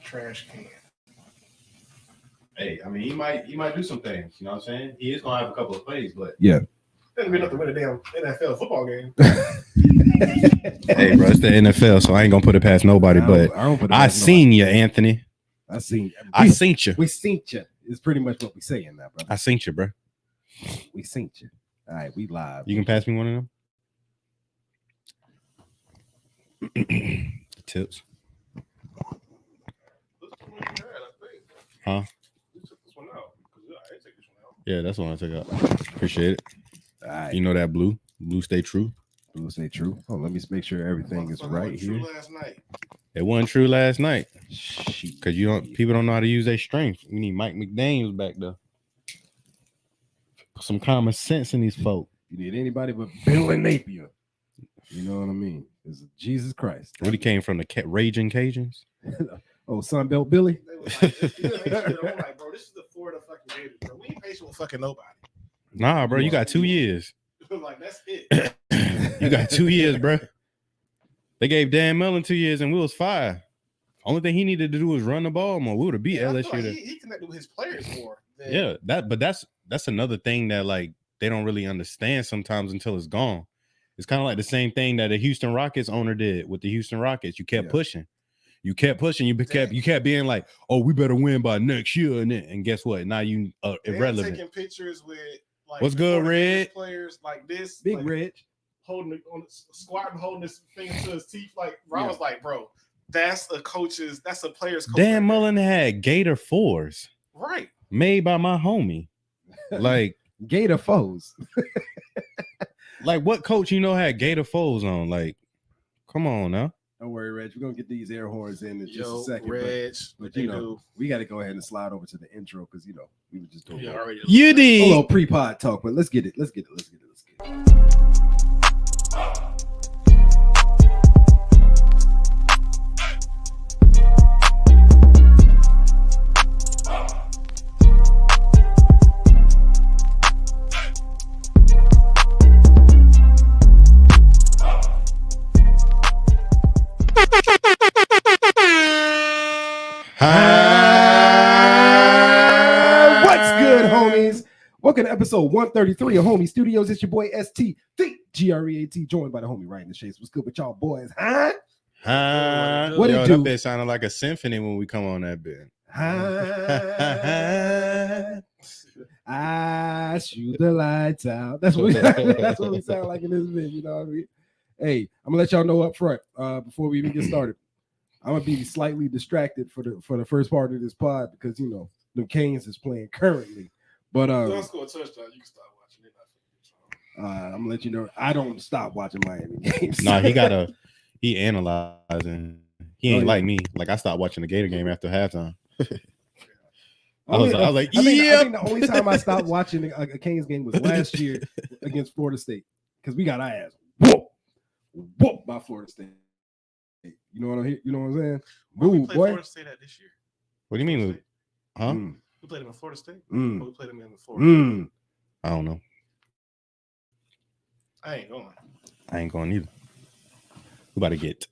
Trash can. Hey, I mean, he might do some things. You know what I'm saying? He is gonna have a couple of plays, but yeah. Doesn't mean enough to win a damn NFL football game. Hey, bro, it's the NFL, so I ain't gonna put it past nobody. I seen you, Anthony. I seen you. We seen you. It's pretty much what we saying now, bro. I seen you, bro. We seen you. All right, we live. You can pass me one of them. Tips. Huh? Yeah, that's the one I took out. Appreciate it. All right. You know that blue stay true. Blue stay true. Oh, let me make sure everything is right here. It wasn't true last night. Because people don't know how to use their strength. We need Mike McDaniels back there. Put some common sense in these folk. You need anybody but Bill and Napier. You know what I mean? It's Jesus Christ. Really came from the Raging Cajuns. Oh, Sunbelt Billy. I'm like, bro, this is the Florida fucking Gators, bro. We ain't patient with fucking nobody. Nah, bro, you got 2 years. Like, that's it. You got 2 years, bro. They gave Dan Mullen 2 years and we was 5. Only thing he needed to do was run the ball more. We would have beat LSU. Like he connected with his players more. Yeah, that's another thing that like they don't really understand sometimes until it's gone. It's kind of like the same thing that the Houston Rockets owner did with the Houston Rockets. You kept pushing. You kept pushing. You kept being like, "Oh, we better win by next year," and guess what? Now you are irrelevant. Taking pictures with like what's good, Red players like this, Big like, Red, holding squatting, holding his finger to his teeth. Like Ron was like, "Bro, that's a player's coach." Dan Mullen had Gator 4s, right? Made by my homie, like Gator foes. Like what coach had Gator 4s on? Like, come on now. Don't worry, Reg. We're gonna get these air horns in just a second. Reg, but we got to go ahead and slide over to the intro because we were just doing already a little pre-pod talk. But let's get it. What's good, homies? Welcome to episode 133 of Homie Studios. It's your boy ST, the GREAT, joined by the homie Ryan the Chase. What's good with y'all boys? What it do? That bit sounded like a symphony when we come on that bit. I shoot the lights out. That's what we sound like in this bit. You know what I mean? Hey, I'm gonna let y'all know up front before we even get started. I'm gonna be slightly distracted for the first part of this pod because the Canes is playing currently. But don't score a touchdown, you can stop watching it. I'm gonna let you know I don't stop watching Miami games. No, he analyzing. He ain't like me. Like I stopped watching the Gator game after halftime. I was like, I think the only time I stopped watching a Canes game was last year against Florida State because we got our ass whooped by Florida State. You know what I'm saying? Ooh, boy. Florida State at this year. What do you mean? Huh? We played them in Florida State. We played them in Florida. I don't know. I ain't going. I ain't going either. We about to get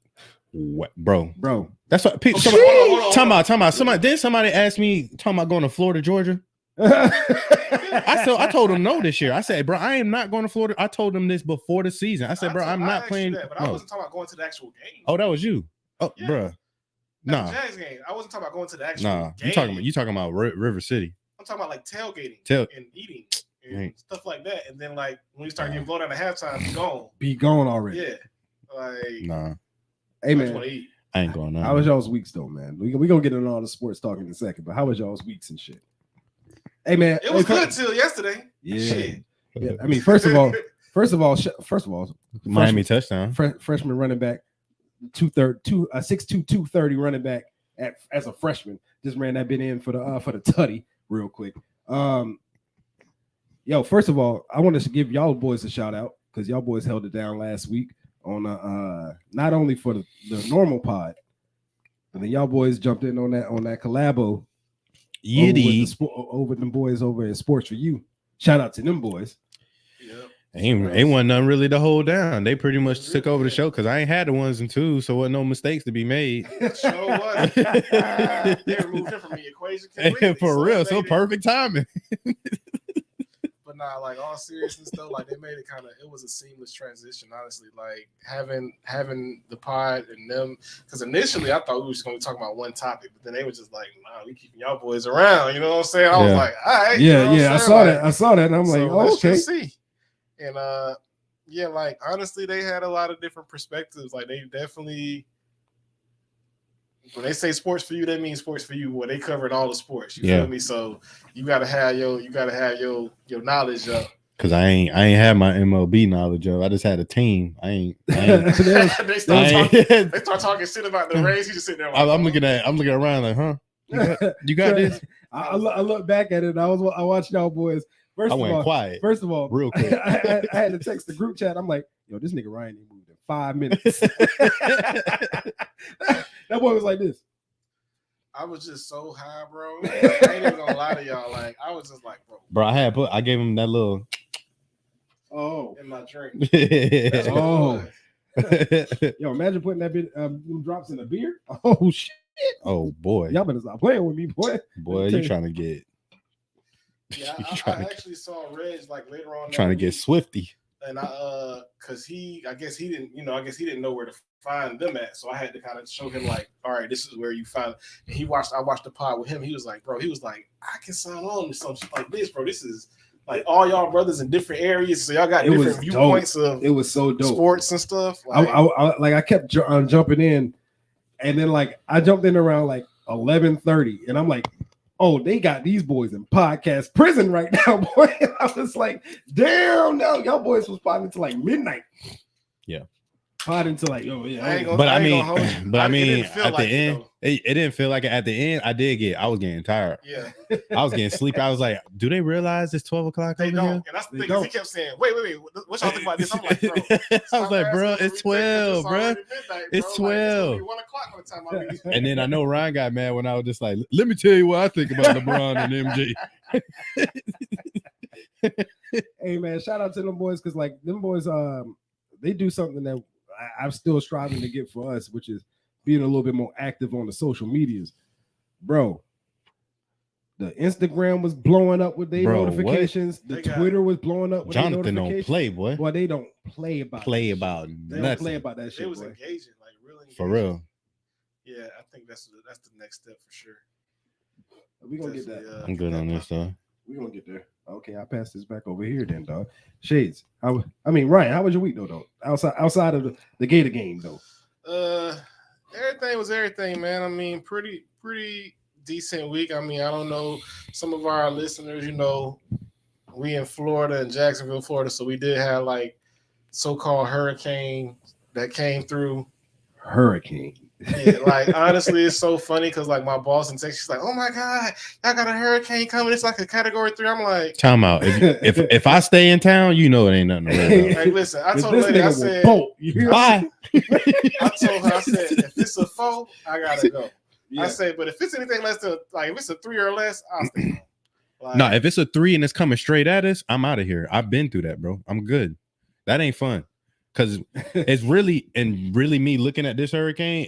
what, bro? That's what. Talking about somebody. Then somebody asked me talking about going to Florida, Georgia. I told him no this year. I said, bro, I am not going to Florida. I told him this before the season. I said, bro, I'm not playing. But I wasn't talking about going to the actual game. Oh, that was you. Oh, yeah. Bro. Nah. Jags game. I wasn't talking about going to the actual game. You talking about River City. I'm talking about like tailgating and eating and stuff like that. And then like when you start getting blown out at halftime, be gone already. Yeah. Like nah. Hey man, I ain't going on. How was y'all's weeks though, man? We gonna get into all the sports talk in a second, but how was y'all's weeks and shit? Hey man, it was good till yesterday. Yeah. I mean, first of all, Miami touchdown. Freshman running back, 6'2", 230 running back as a freshman. Just ran that bit in for the tutty real quick. First of all, I want to give y'all boys a shout out because y'all boys held it down last week on not only for the normal pod, but then y'all boys jumped in on that collabo. Yiddy over them boys over at Sports for You. Shout out to them boys. Yep. Ain't wasn't nothing really to hold down. They pretty much took over the show because I ain't had the 1s and 2s, so wasn't no mistakes to be made. Show what? They removed him from the equation completely. For real, so perfect timing. But nah, like all seriousness though, like they made it it was a seamless transition, honestly. Like having the pod and them, because initially I thought we were just gonna be talking about one topic, but then they were just like, nah, we keeping y'all boys around, you know what I'm saying? I was like, all right, I saw that, and I'm like, let's okay. just see. And like honestly, they had a lot of different perspectives. Like they definitely, when they say sports for you, that means sports for you. Well, they covered all the sports. You feel me? So you gotta have your knowledge up. Cause I ain't had my MLB knowledge of. I just had a team. I ain't they start talking shit about the Rays. You just sitting there. Like, I'm looking around like, huh? You got this? I look back at it. I watching y'all boys. First of all, real quick. I had to text the group chat. I'm like, yo, this nigga Ryan ain't moved in 5 minutes. That boy was like this. I was just so high, bro. I ain't even gonna lie to y'all. Like, I was just like, bro. I gave him that little in my drink. Yo, imagine putting that bit drops in a beer. Oh shit. Oh boy. Y'all better stop playing with me, boy. Boy, you trying to get. Yeah, I actually saw Reg like later on. Trying to get Swifty. And cause I guess he didn't know where to find them at. So I had to kind of show him like, all right, this is where you find. And I watched the pod with him. He was like, bro, I can sign on to something like this, bro. This is like all y'all brothers in different areas. So y'all got different viewpoints of it was so dope sports and stuff. Like, I kept jumping in, and then like I jumped in around like 11:30, and I'm like, oh, they got these boys in podcast prison right now, boy. And I was like, damn, no, y'all boys was potting until like midnight. Yeah. Potting until like, oh yeah. I mean, at the end, it didn't feel like it. At the end, I was getting tired. Yeah. I was getting sleepy. I was like, do they realize it's 12 o'clock? They don't. And that's the thing. He kept saying, wait, what y'all think about this? I'm like, bro. I was like, bro, it's 12, bro. It's 12. Like, 1 o'clock by the time I leave. And then I know Ryan got mad when I was just like, let me tell you what I think about LeBron and MJ. Hey man, shout out to them boys, because like them boys, they do something that I'm still striving to get for us, which is being a little bit more active on the social medias, bro. The Instagram was blowing up with their notifications. The Twitter was blowing up with their notifications. Jonathan don't play, boy. Boy, they don't play about nothing. They don't play about that shit. It was engaging, like really engaging. For real. Yeah, I think that's the next step for sure. We're gonna get that. I'm good on this though. We're gonna get there. Okay, I'll pass this back over here then, dog. Shades. Ryan, how was your week though? Outside of the Gator game though. Everything was everything, man. I mean, pretty decent week. I mean, I don't know, some of our listeners, we in Florida, in Jacksonville, Florida, so we did have like so-called hurricane that came through. Hurricane. Yeah, like honestly, it's so funny because like my boss in Texas, she's like, "Oh my god, y'all got a hurricane coming! It's like a Category 3." I'm like, time out. If I stay in town, it ain't nothing to worry about. Like, listen, I told her, I said, bye. I told her, I said, if it's a 4, I gotta go. Yeah. I say, but if it's anything less than like, if it's a 3 or less, I'll stay home. Like, no, if it's a 3 and it's coming straight at us, I'm out of here. I've been through that, bro. I'm good. That ain't fun. Because it's really me looking at this hurricane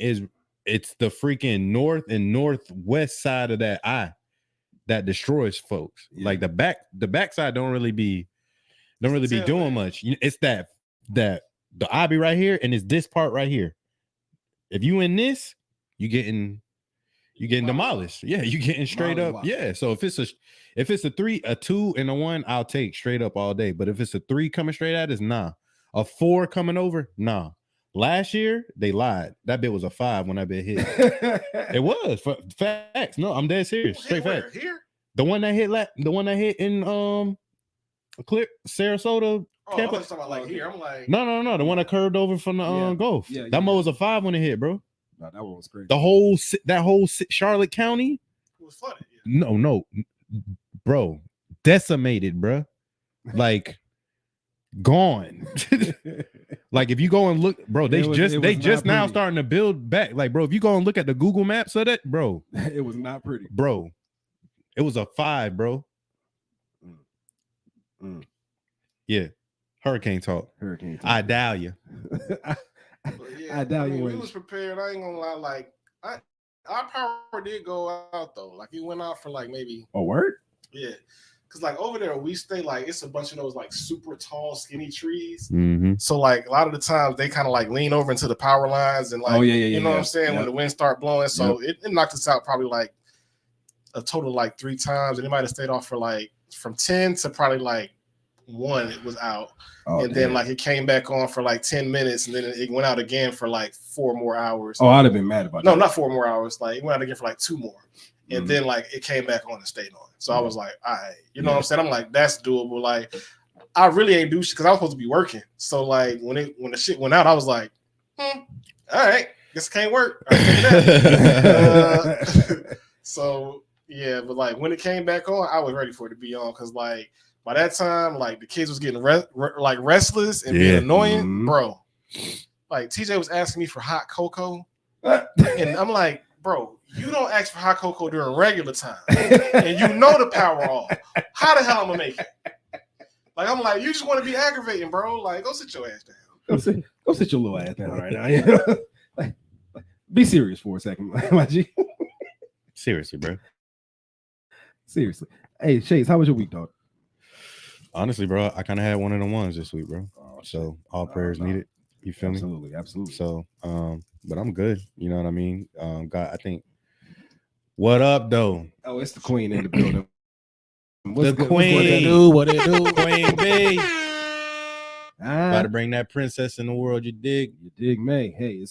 it's the freaking north and northwest side of that eye that destroys folks. Yeah. Like the backside don't really be doing much. It's that the eye be right here, and it's this part right here. If you in this, you getting demolished. Yeah, you getting straight up. Wow. Yeah. So if it's a 3, a 2, and a 1, I'll take straight up all day. But if it's a 3 coming straight at us, nah. A 4 coming over, nah. Last year they lied. That bit was a 5 when that bit hit. It was facts. No, I'm dead serious. Straight facts. Here? The one that hit in Clip, Sarasota. Oh, I was talking about like here. I'm like, no. The one that curved over from the Gulf. Yeah, that mo was a 5 when it hit, bro. No, that one was crazy. That whole Charlotte County was flooded. Yeah. No, bro, decimated, bro. Like gone. Like if you go and look, bro, they just now starting to build back. Like, bro, if you go and look at the Google Maps of that, bro, it was not pretty, bro. It was a 5, bro. Yeah. Hurricane talk. Hurricane talk. I dial you. Yeah, I doubt you we would. was prepared. I ain't gonna lie. Like, our power did go out though. Like, it went out for like maybe. A word? Yeah, because like over there we stay like it's a bunch of those like super tall skinny trees. Mm-hmm. So like a lot of the times they kind of like lean over into the power lines and like you know what I'm saying when the wind start blowing. So it knocked us out probably like a total of like 3 times, and it might have stayed off for like from 10 to probably like 1. It was out, and then like it came back on for like 10 minutes, and then it went out again for like 4 more hours. Oh, I'd have been mad about that. No, not 4 more hours. Like it went out again for like 2 more. And then like it came back on and stayed on. So I was like, all right, you know what I'm saying? I'm like, that's doable. Like I really ain't do shit because I was supposed to be working. So like when the shit went out, I was like, all right, guess it can't work. So yeah, but like when it came back on, I was ready for it to be on because like by that time, like the kids was getting like restless and being annoying, bro. Like TJ was asking me for hot cocoa, and I'm like, bro, you don't ask for hot cocoa during regular time, and you know the power off. How the hell I'm gonna make it? Like I'm like, you just want to be aggravating, bro. Like go sit your ass down. Go sit your little ass down right now. like, be serious for a second, my G. Seriously, bro. Seriously. Hey, Chase, how was your week, dog? Honestly, bro, I kind of had one of the ones this week, bro. So all prayers needed. You feel me? Absolutely. So, but I'm good. You know what I mean? God, I think. What up, though? Oh, it's the queen in the building. What's the queen? What it do? Queen B. About to bring that princess in the world. You dig? You dig, May? Hey,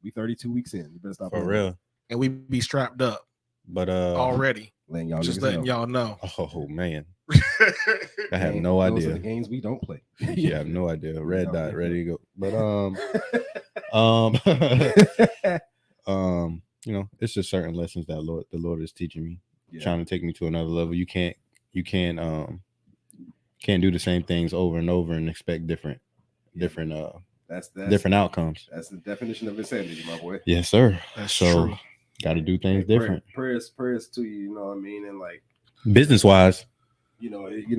we 32 weeks in. You better stop for real. And we be strapped up, but already. Letting y'all know. Oh man, I have no idea. Those are the games we don't play. You have no idea. Red dot, ready to go. But you know, it's just certain lessons that the Lord is teaching me, trying to take me to another level. You can't do the same things over and over and expect different that's different outcomes. That's the definition of insanity, my boy. Yes, sir. That's true. Got to do things different. Prayers to you. You know what I mean? And like business wise, you know, if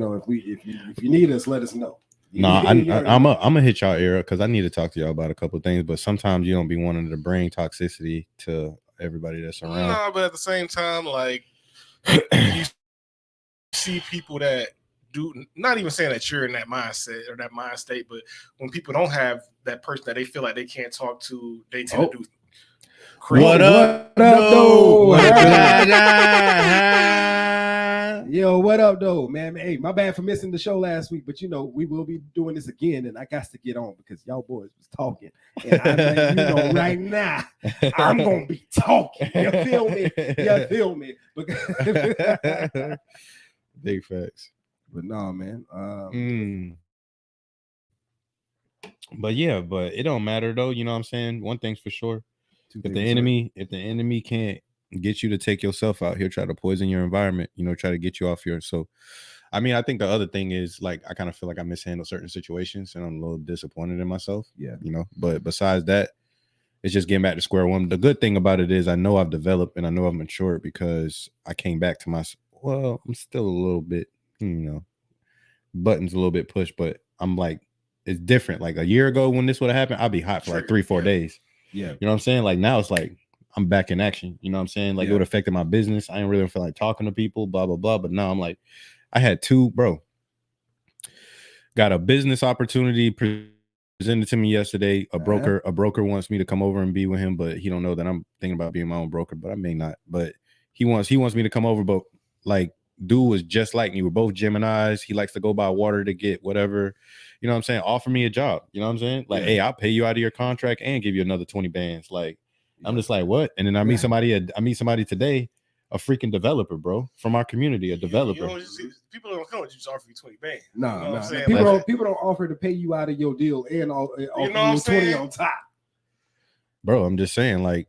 you need us, let us know. No, I'm gonna hit y'all era because I need to talk to y'all about a couple of things. But sometimes you don't be wanting to bring toxicity to everybody that's around. No, but at the same time, like you see people that do not even saying that you're in that mindset or that mind state, but when people don't have that person that they feel like they can't talk to, they tend to do. Crazy. What up, though? Yo, what up, though, man? Hey, my bad for missing the show last week, but you know we will be doing this again, and I got to get on because y'all boys was talking, and I'm like, you know, right now I'm gonna be talking. You feel me? You feel me? Big facts. But no, man. But yeah, but it don't matter though. You know what I'm saying? One thing's for sure. If the enemy can't get you to take yourself out, he'll try to poison your environment, you know, try to get you off your. So, I mean, I think the other thing is like, I kind of feel like I mishandle certain situations and I'm a little disappointed in myself. Yeah. You know, but besides that, it's just getting back to square one. The good thing about it is I know I've developed and I know I've matured because I came back to well, I'm still a little bit, you know, buttons a little bit pushed, but I'm like, it's different. Like a year ago when this would have happened, I'd be hot for like 3-4 days. Yeah. You know what I'm saying? Like now it's like I'm back in action. You know what I'm saying? Like it would have affected my business. I didn't really feel like talking to people, blah, blah, blah. But now I'm like, I had got a business opportunity presented to me yesterday. A broker wants me to come over and be with him, but he don't know that I'm thinking about being my own broker, but I may not. But he wants me to come over, but like dude was just like me. We're both Geminis. He likes to go by water to get whatever. You know what I'm saying? Offer me a job. You know what I'm saying? Like, hey, I'll pay you out of your contract and give you another 20 bands. Like, I'm just like, what? And then I meet somebody today, a freaking developer, bro, from our community, a developer. People don't come and just offer you 20 bands. No. People don't offer to pay you out of your deal and offer you 20 on top. Bro, I'm just saying, like,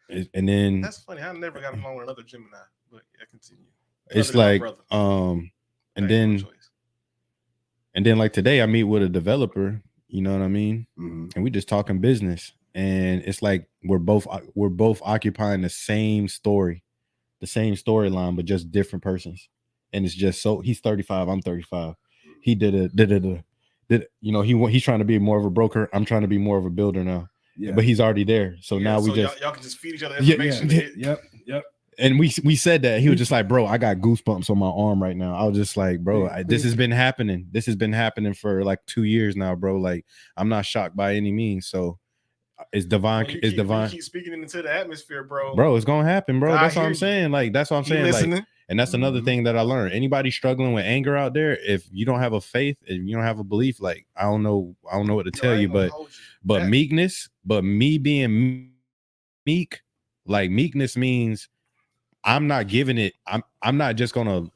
and then that's funny. I never got along with another Gemini, but I continue. It's like, and then like today I meet with a developer, you know what I mean? Mm-hmm. And we just talking business. And it's like we're both occupying the same storyline, but just different persons. And it's just so he's 35, I'm 35. He did he's trying to be more of a broker. I'm trying to be more of a builder now. Yeah. But he's already there. So now we just y'all can just feed each other information. Yep. And we said that. He was just like, bro, I got goosebumps on my arm right now. I was just like, bro, this has been happening. This has been happening for like 2 years now, bro. Like, I'm not shocked by any means. So it's divine. You keep speaking into the atmosphere, bro. Bro, it's gonna happen, bro. God That's what I'm saying. Like, that's what I'm saying. Listening. Like, and that's another thing that I learned. Anybody struggling with anger out there, if you don't have a faith, if you don't have a belief, like, I don't know what to tell you, but meekness, but me being meek, like, meekness means I'm not giving it. I'm not just gonna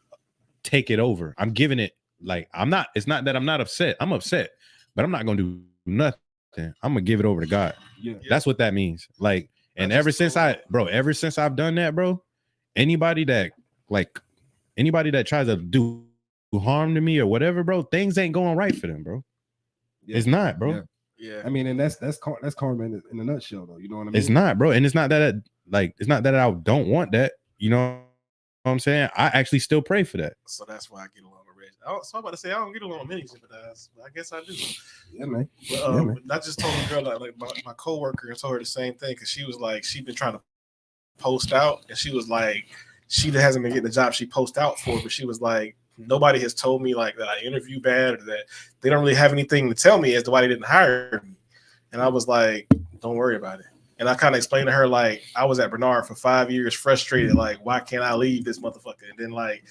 take it over. I'm giving it, like, it's not that I'm not upset. I'm upset, but I'm not gonna do nothing. I'm gonna give it over to God. Yeah. That's what that means. Like, and ever since I've done that, bro, anybody that tries to do harm to me or whatever, bro, things ain't going right for them, bro. Yeah. It's not, bro. Yeah. I mean, and that's karma in a nutshell, though. You know what I mean? It's not, bro. And it's not that I don't want that. You know what I'm saying? I actually still pray for that. So that's why I get along with Reggie. So I'm about to say I don't get along with many sympathize, but I guess I do. Yeah, man. But I just told the girl, like my coworker, told her the same thing, because she was like, she'd been trying to post out, and she was like, she hasn't been getting the job she post out for, but she was like, nobody has told me like that I interview bad, or that they don't really have anything to tell me as to why they didn't hire me. And I was like, don't worry about it. And I kind of explained to her, like, I was at Bernard for 5 years, frustrated, like, why can't I leave this motherfucker? And then, like,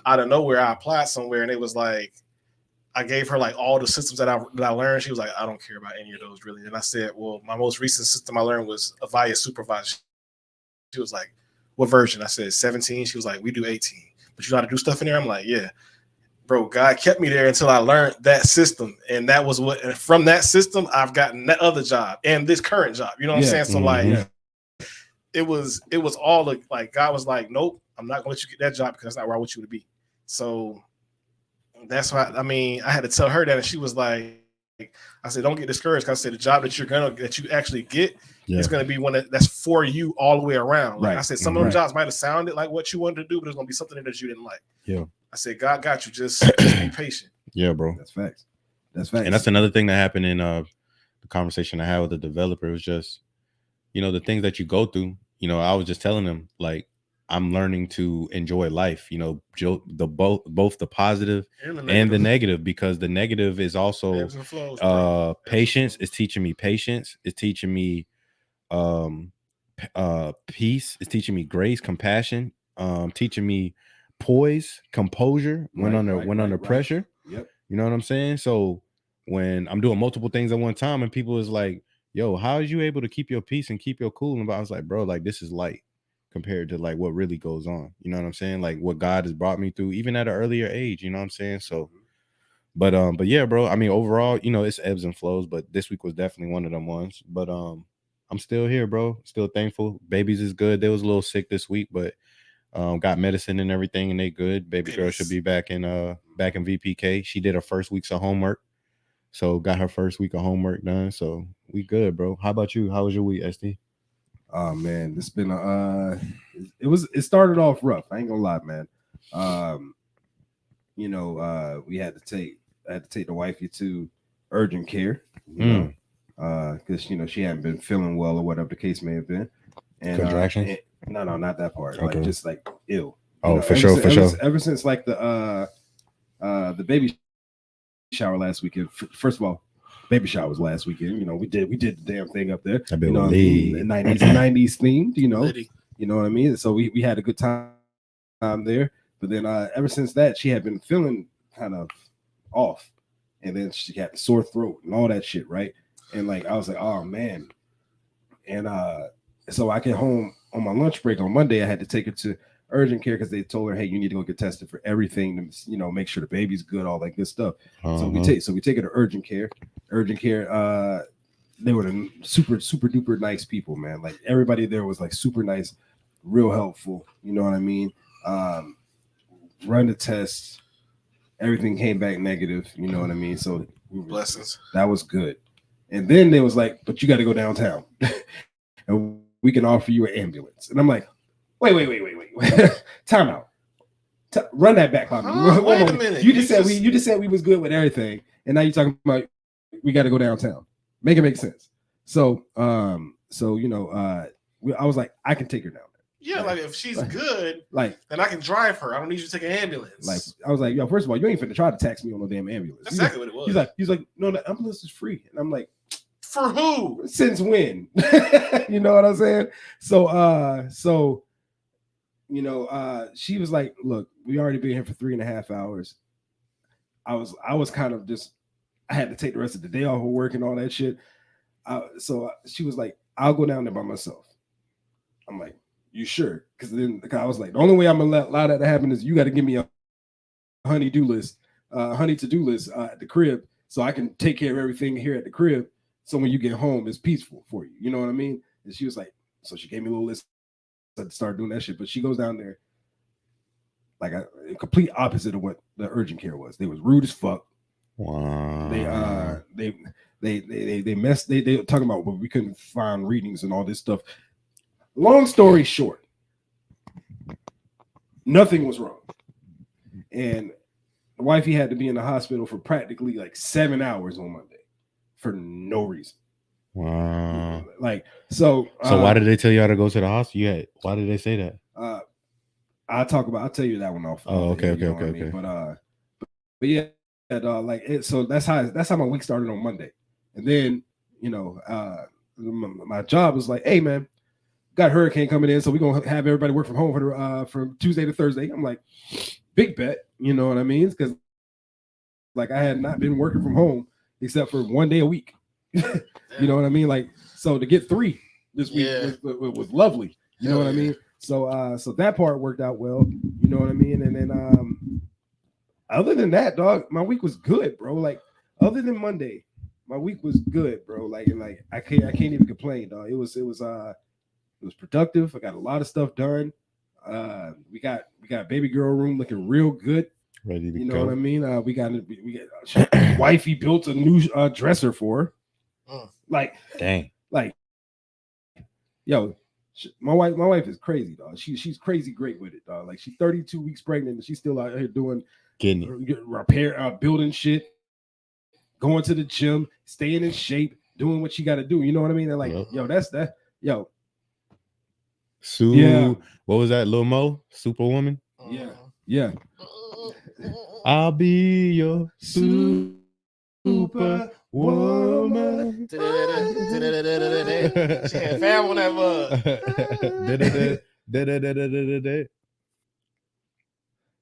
out of nowhere, I applied somewhere, and it was like, I gave her like all the systems that I learned. She was like, I don't care about any of those really. And I said, well, my most recent system I learned was Avaya Supervisor. She was like, what version? I said 17. She was like, we do 18. But you know how to do stuff in there? I'm like, yeah. Bro, God kept me there until I learned that system. And that was what, and from that system, I've gotten that other job and this current job. You know what I'm saying? So like, it was all like, God was like, nope, I'm not gonna let you get that job because that's not where I want you to be. So that's why, I mean, I had to tell her that, and she was like, I said, don't get discouraged. I said, the job that you actually get is going to be one that's for you all the way around. Like I said, some of them jobs might have sounded like what you wanted to do, but it's going to be something that you didn't like. Yeah. I said, God got you. Just be patient. Yeah, bro. That's facts. And that's another thing that happened in the conversation I had with the developer. It was just, the things that you go through. I was just telling them, like, I'm learning to enjoy life, both the positive and the negative, because the negative is also patience. It's teaching me patience. It's teaching me peace. It's teaching me grace, compassion, teaching me poise, composure when under pressure. Yep. You know what I'm saying? So when I'm doing multiple things at one time and people is like, yo, how are you able to keep your peace and keep your cool? And I was like, bro, like, this is light compared to like what really goes on. You know what I'm saying? Like what God has brought me through, even at an earlier age, you know what I'm saying? So, but yeah, bro, I mean, overall, it's ebbs and flows, but this week was definitely one of them ones. But I'm still here, bro. Still thankful. Babies is good. They was a little sick this week, but got medicine and everything, and they good. Baby girl should be back in VPK. She did her first weeks of homework. So got her first week of homework done. So we good, bro. How about you? How was your week, SD? Oh man, it's been it started off rough. I ain't gonna lie, man. I had to take the wifey to urgent care, because she hadn't been feeling well or whatever the case may have been. And contractions? No, not that part. Okay. Like just like ill. Oh, for sure. Ever since like the baby shower last weekend. First of all, baby shower was last weekend. We did the damn thing up there. I mean, 90s themed. You know what I mean. So we had a good time there. But then ever since that, she had been feeling kind of off, and then she had a sore throat and all that shit, right? And like I was like, oh man. And so I get home on my lunch break on Monday. I had to take her to urgent care because they told her, hey, you need to go get tested for everything to make sure the baby's good, all that good stuff. So we take her to urgent care. They were the super duper nice people, man. Like everybody there was like super nice, real helpful. You know what I mean? Run the tests, everything came back negative. You know what I mean? So blessings. That was good. And then they was like, but you got to go downtown, and we can offer you an ambulance. And I'm like, wait. Time Run that back, Bobby. Wait a minute. You just said we was good with everything, and now you're talking about we got to go downtown. Make it make sense. So I was like, I can take her down there. Yeah, like if she's good, then I can drive her. I don't need you to take an ambulance. Like I was like, yo, first of all, you ain't finna try to tax me on no damn ambulance. That's exactly what it was. He's like, no, the ambulance is free, and I'm like, for who? Since when? You know what I'm saying? So she was like, look, we already been here for 3.5 hours. I was kind of just, I had to take the rest of the day off of work and all that shit. So she was like, I'll go down there by myself. I'm like, you sure? Because then I was like, the only way I'm gonna allow that to happen is you got to give me a honey to-do list at the crib, so I can take care of everything here at the crib. So when you get home, it's peaceful for you. You know what I mean? And she was like, so she gave me a little list. I had to start doing that shit. But she goes down there like a complete opposite of what the urgent care was. They was rude as fuck. Wow. They messed. They were talking about, well, we couldn't find readings and all this stuff. Long story short, nothing was wrong, and the wifey had to be in the hospital for practically like 7 hours on Monday for no reason. Wow. So why did they tell you how to go to the hospital? Why did they say that? I'll tell you that one off. Oh, okay. I mean? But yeah, so that's how my week started on Monday, and then my job was like, hey man, got a hurricane coming in, so we're gonna have everybody work from home from Tuesday to Thursday. I'm like, big bet, you know what I mean? Because like I had not been working from home except for 1 day a week. You know what I mean? Like, so to get 3 this week was lovely. You know what I mean? So that part worked out well. You know what I mean? And then other than that, dog, my week was good, bro. Like, other than Monday, my week was good, bro. Like I can't even complain, dog. It was productive. I got a lot of stuff done. We got baby girl room looking real good. Ready to you know go. what I mean? We got wifey built a new dresser for her. Like, dang, like, yo, my wife is crazy, dog. She's crazy great with it, dog. Like, she's 32 weeks pregnant and she's still out here doing repair, building shit, going to the gym, staying in shape, doing what she got to do. You know what I mean? And like, yo, that's that. Yo, what was that, Lil Mo? Superwoman? Yeah. I'll be your superwoman. She had fam on that mug.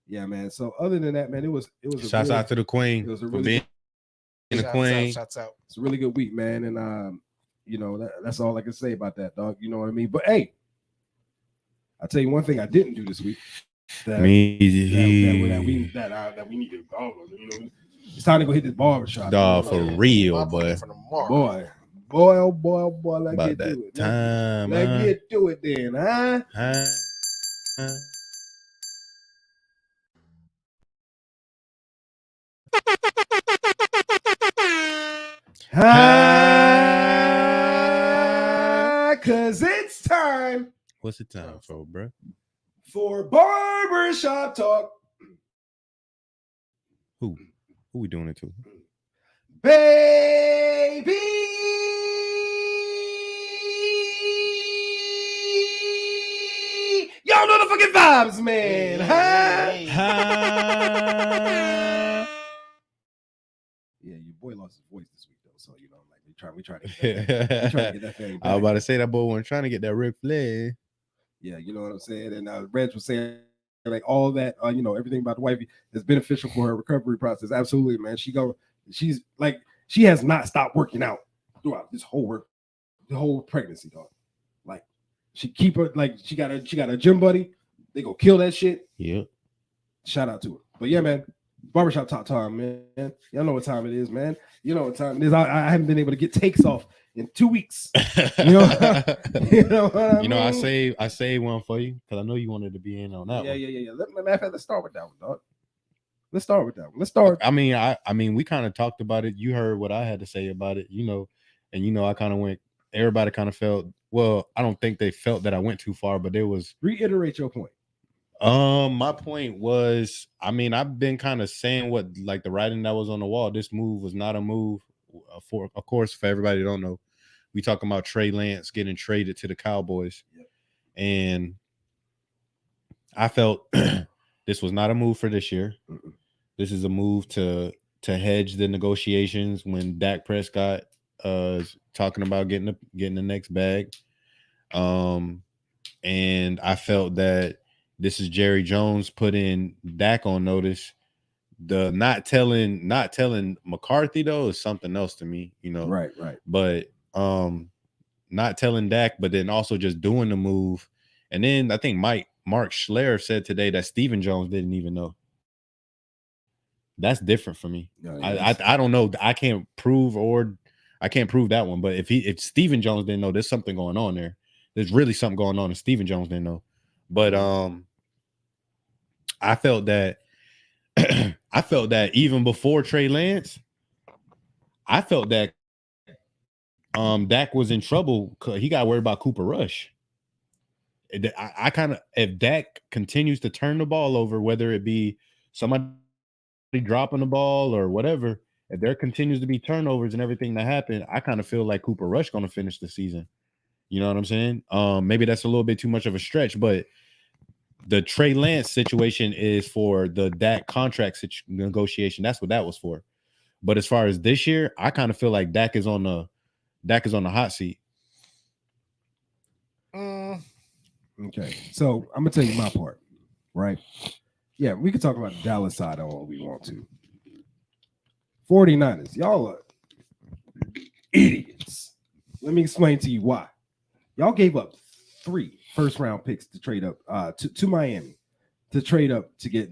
Yeah, man. So other than that, man, it was shouts out to the queen. It was a for really being a queen. Shouts out. It's a really good week, man. And that's all I can say about that, dog. You know what I mean? But hey, I'll tell you one thing I didn't do this week. That we need to go. It's time to go hit this barbershop. Dog, for real, boy. Boy, let's about get that to it. time. Let's get to it then, huh? Cause it's time. What's the time for, bro? For barbershop talk. Who we doing it to? Baby. Y'all know the fucking vibes, man. Yeah, your boy lost his voice this week, though. So, I'm like, we try to get that thing back. I was about to say that boy wasn't trying to get that Ric Flair. Yeah, you know what I'm saying? And Reg was saying, like, all that, everything about the wifey is beneficial for her recovery process. Absolutely, man. She has not stopped working out throughout the whole pregnancy, dog. Like, she got a gym buddy. They go kill that shit. Yeah. Shout out to her. But yeah, man, barbershop talk time, man. Y'all know what time it is, man. You know what time it is. I haven't been able to get takes off in 2 weeks. You know what I mean? I saved one for you because I know you wanted to be in on that one. Yeah. Let's start with that one, dog. Let's start with that one. Let's start. I mean, we kind of talked about it. You heard what I had to say about it, and I kind of went. Everybody kind of felt. Well, I don't think they felt that I went too far, but there was. Reiterate your point. My point was, I mean, I've been kind of saying what like the writing that was on the wall. This move was not a move for, of course, for everybody that don't know. We talking about Trey Lance getting traded to the Cowboys, and I felt this was not a move for this year. This is a move to hedge the negotiations when Dak Prescott is talking about getting the next bag. And I felt that this is Jerry Jones putting Dak on notice. The not telling McCarthy though is something else to me, you know. Right. But not telling Dak, but then also just doing the move. And then I think Mark Schler said today that Stephen Jones didn't even know. That's different for me. I don't know. I can't prove that one. But if Stephen Jones didn't know, there's something going on there. There's really something going on, and Stephen Jones didn't know. But I felt that even before Trey Lance, I felt that Dak was in trouble because he got worried about Cooper Rush. I kind of, if Dak continues to turn the ball over, whether it be somebody dropping the ball or whatever, if there continues to be turnovers and everything that happened, I kind of feel like Cooper Rush going to finish the season. You know what I'm saying? Maybe that's a little bit too much of a stretch, but the Trey Lance situation is for the Dak contract negotiation. That's what that was for. But as far as this year, I kind of feel like Dak is on the hot seat. Okay, so I'm gonna tell you my part, right? Yeah, we can talk about the Dallas side all we want to. 49ers, y'all are idiots. Let me explain to you why. Y'all gave up 3 first-round picks to trade up to Miami to trade up to get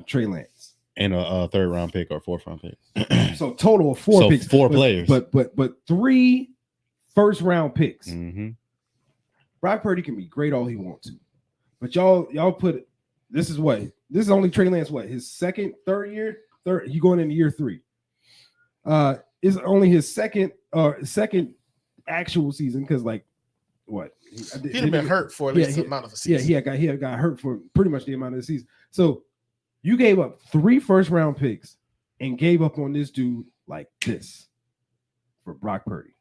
Trey Lance. And a 3rd-round pick or 4th-round pick. So total of 4 picks. 4 players. But 3 first-round picks. Mm-hmm. Brock Purdy can be great all he wants to. But y'all put this is only Trey Lance, his third year? He going into year 3. It's only his second actual season because he'd have been hurt for at least the amount of a season. Yeah, he got hurt for pretty much the amount of the season. So you gave up 3 first-round picks and gave up on this dude like this for Brock Purdy,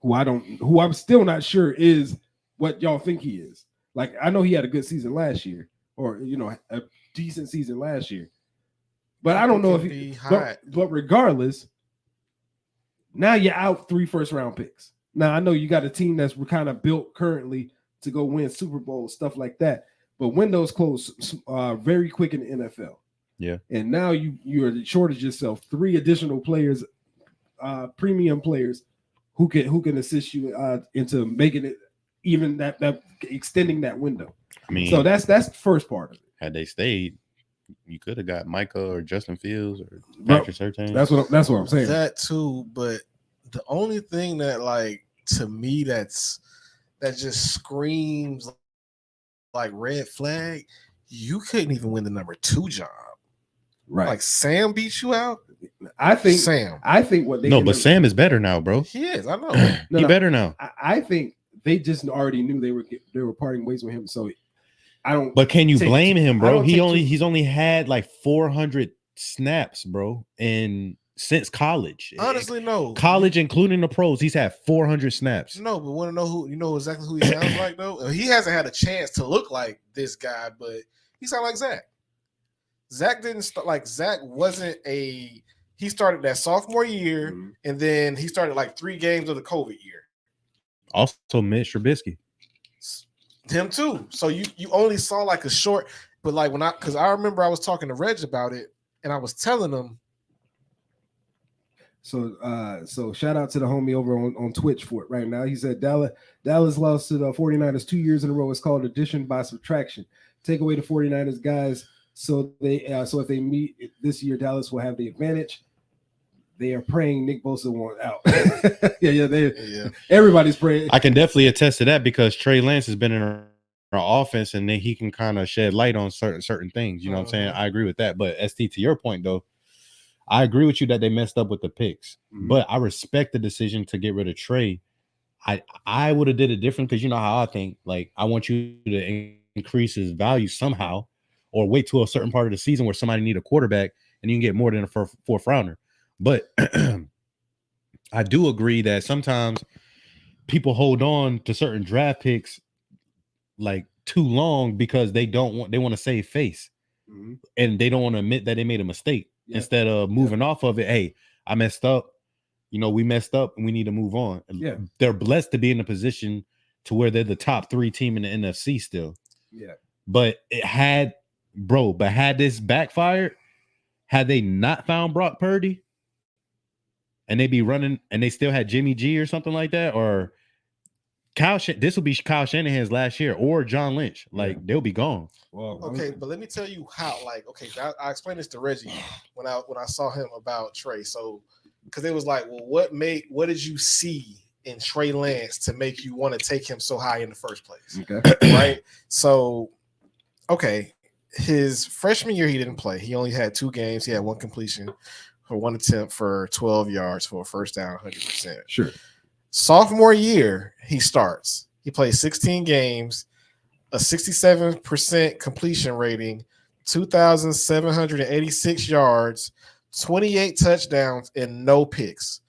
who I'm still not sure is what y'all think he is. Like, I know he had a good season last year, or a decent season last year, but I don't know if he. But regardless, now you're out 3 first-round picks. Now I know you got a team that's kind of built currently to go win Super Bowl stuff like that, but windows close very quick in the NFL. Yeah, and now you're shortage yourself 3 additional players, premium players who can assist you into making it even that extending that window. I mean, so that's the first part of it. Had they stayed, you could have got Micah or Justin Fields or Patrick Surtain. That's what I'm saying. That too, but the only thing that, like, to me that just screams like red flag, you couldn't even win the number 2 job. Right. Like, Sam beat you out. I think what they but Sam is better now, bro. He is. I know. He better now. I think they just already knew they were parting ways with him. So I don't. But can you blame him, bro? He's only had like 400 snaps, bro, and since college. Honestly, no. College, including the pros, he's had 400 snaps. No, but want to know exactly who he sounds like though? He hasn't had a chance to look like this guy, but he sounds like Zach. Zach didn't start like Zach wasn't a. He started that sophomore year, and then he started like 3 games of the COVID year. Also, Mitch Trubisky. Him too. So you only saw like a short, but like because I remember I was talking to Reg about it, and I was telling him. So shout out to the homie over on Twitch for it right now. He said Dallas lost to the 49ers 2 years in a row. It's called addition by subtraction. Take away the 49ers guys. So if they meet this year, Dallas will have the advantage. They are praying Nick Bosa won't out. Yeah. Everybody's praying. I can definitely attest to that because Trey Lance has been in our offense, and then he can kind of shed light on certain things. You know what I'm saying? I agree with that. But ST, to your point though, I agree with you that they messed up with the picks. But I respect the decision to get rid of Trey. I would have did it different because you know how I think. Like, I want you to increase his value somehow. or wait till a certain part of the season where somebody need a quarterback and you can get more than a fourth rounder. But I do agree that sometimes people hold on to certain draft picks like too long because they want to save face. Mhm. And they don't want to admit that they made a mistake instead of moving off of it. Hey, I messed up. We messed up and we need to move on. Yeah. They're blessed to be in a position to where they're the top 3 team in the NFC still. Yeah. But had this backfired, had they not found Brock Purdy and they be running and they still had Jimmy G or something like that, or this will be Kyle Shanahan's last year or John Lynch. Like they'll be gone. Well, okay, but let me tell you how. Like, okay, I explained this to Reggie when I saw him about Trey. So, because it was like, well, what did you see in Trey Lance to make you want to take him so high in the first place? Okay, right. So, okay, his freshman year he didn't play. He only had 2 games. He had 1 completion for 1 attempt for 12 yards for a first down, 100%. Sure. Sophomore year, he starts. He plays 16 games, a 67% completion rating, 2,786 yards, 28 touchdowns, and no picks.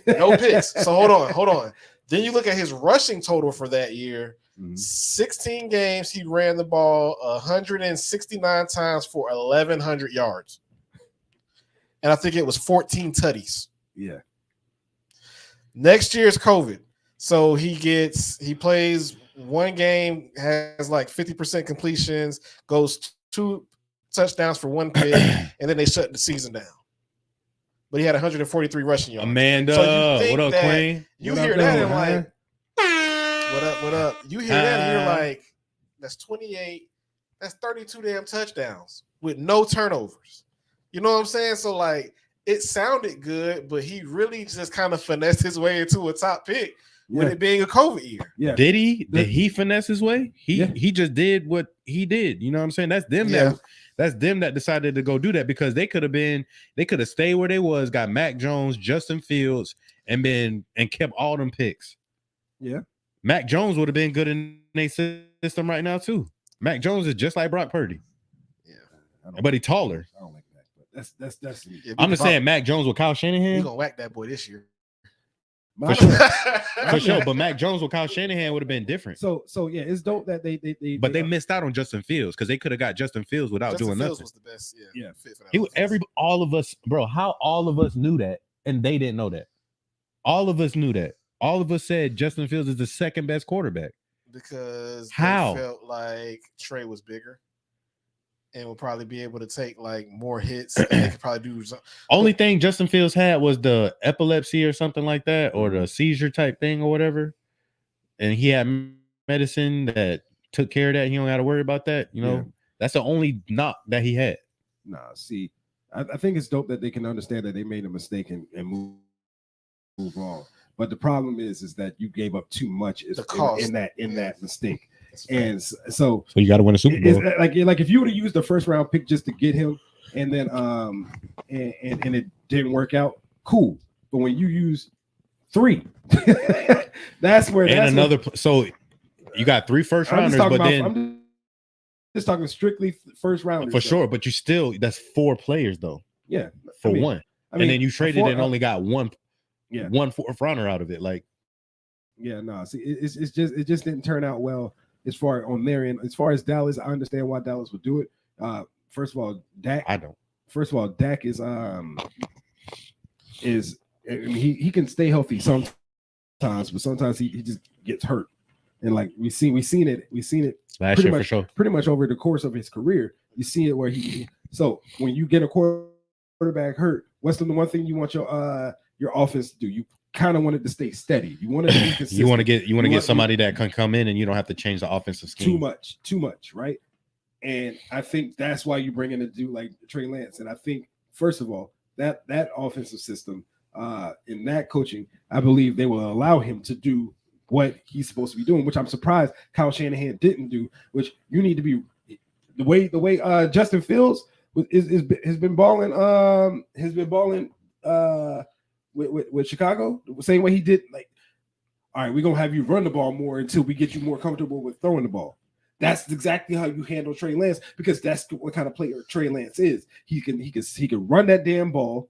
No picks. So hold on. Then you look at his rushing total for that year. 16 games, he ran the ball 169 times for 1,100 yards. And I think it was 14 tutties. Yeah. Next year is COVID. So he plays 1 game, has like 50% completions, goes 2 touchdowns for 1 pick, and then they shut the season down. But he had 143 rushing yards. Amanda, so what up, Queen? You hear that and like, what up? You hear that and you're like, that's 28, that's 32 damn touchdowns with no turnovers. You know what I'm saying? So like, it sounded good, but he really just kind of finessed his way into a top pick with it being a COVID year. Yeah. Did he? Did he finesse his way? He just did what he did. You know what I'm saying? That's them that decided to go do that because they could have stayed where they was, got Mac Jones, Justin Fields, and kept all them picks. Yeah. Mac Jones would have been good in their system right now too. Mac Jones is just like Brock Purdy. Yeah. But he's taller. I don't like that. But that's I'm just saying Mac Jones with Kyle Shanahan. You're gonna whack that boy this year. For sure. For sure. But Mac Jones with Kyle Shanahan would have been different. So yeah, it's dope that they missed out on Justin Fields because they could have got Justin Fields without doing nothing. Was the best, fit for that. All of us, bro, how all of us knew that and they didn't know that. All of us knew that. All of us said Justin Fields is the second best quarterback. Because they felt like Trey was bigger and would probably be able to take like more hits. And they could probably do something. Only thing Justin Fields had was the epilepsy or something like that, or the seizure type thing or whatever. And he had medicine that took care of that. He don't got to worry about that. That's the only knock that he had. Nah, see, I think it's dope that they can understand that they made a mistake and move on. But the problem is that you gave up too much in that mistake. And so you got to win a Super Bowl. Like if you would have used the first round pick just to get him, and then and it didn't work out, cool. But when you use 3, that's where. So you got 3 first rounders, I'm just talking strictly first rounders for sure. But that's 4 players though. Yeah, for one, and then you traded and only got one. Yeah, 1 fourth rounder out of it. Like, yeah, no. See, it just didn't turn out well as far on their end. As far as Dallas, I understand why Dallas would do it. First of all, Dak. I don't. First of all, Dak is he can stay healthy sometimes, but sometimes he just gets hurt, and like we seen it last year for sure. Pretty much over the course of his career, you see it where So when you get a quarterback hurt, what's the one thing you want your offense to do? You kind of want it to stay steady. You want it to be consistent. you want to get somebody that can come in and you don't have to change the offensive scheme too much, right? And I think that's why you bring in a dude like Trey Lance. And I think first of all that offensive system in that coaching, I believe they will allow him to do what he's supposed to be doing, which I'm surprised Kyle Shanahan didn't do. Which you need to be the way Justin Fields has been balling. With Chicago, the same way he did. Like, all right, we're gonna have you run the ball more until we get you more comfortable with throwing the ball. That's exactly how you handle Trey Lance, because that's what kind of player Trey Lance is. He can run that damn ball.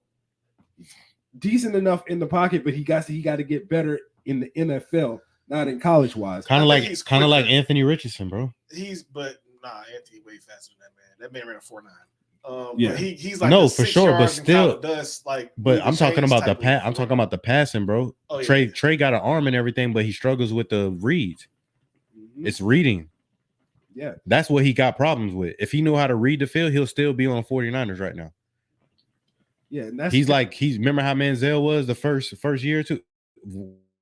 He's decent enough in the pocket, but he got to get better in the NFL, not in college wise. Kind of like Anthony Richardson, bro. Anthony way faster than that man. That man ran a 4.9. Yeah, but he's like no, for sure, but still, does like. But I'm talking about the pass. I'm talking about the passing, bro. Oh, Trey got an arm and everything, but he struggles with the reads. Mm-hmm. It's reading. Yeah, that's what he got problems with. If he knew how to read the field, he'll still be on 49ers right now. Yeah, and that's remember how Manziel was the first year or two.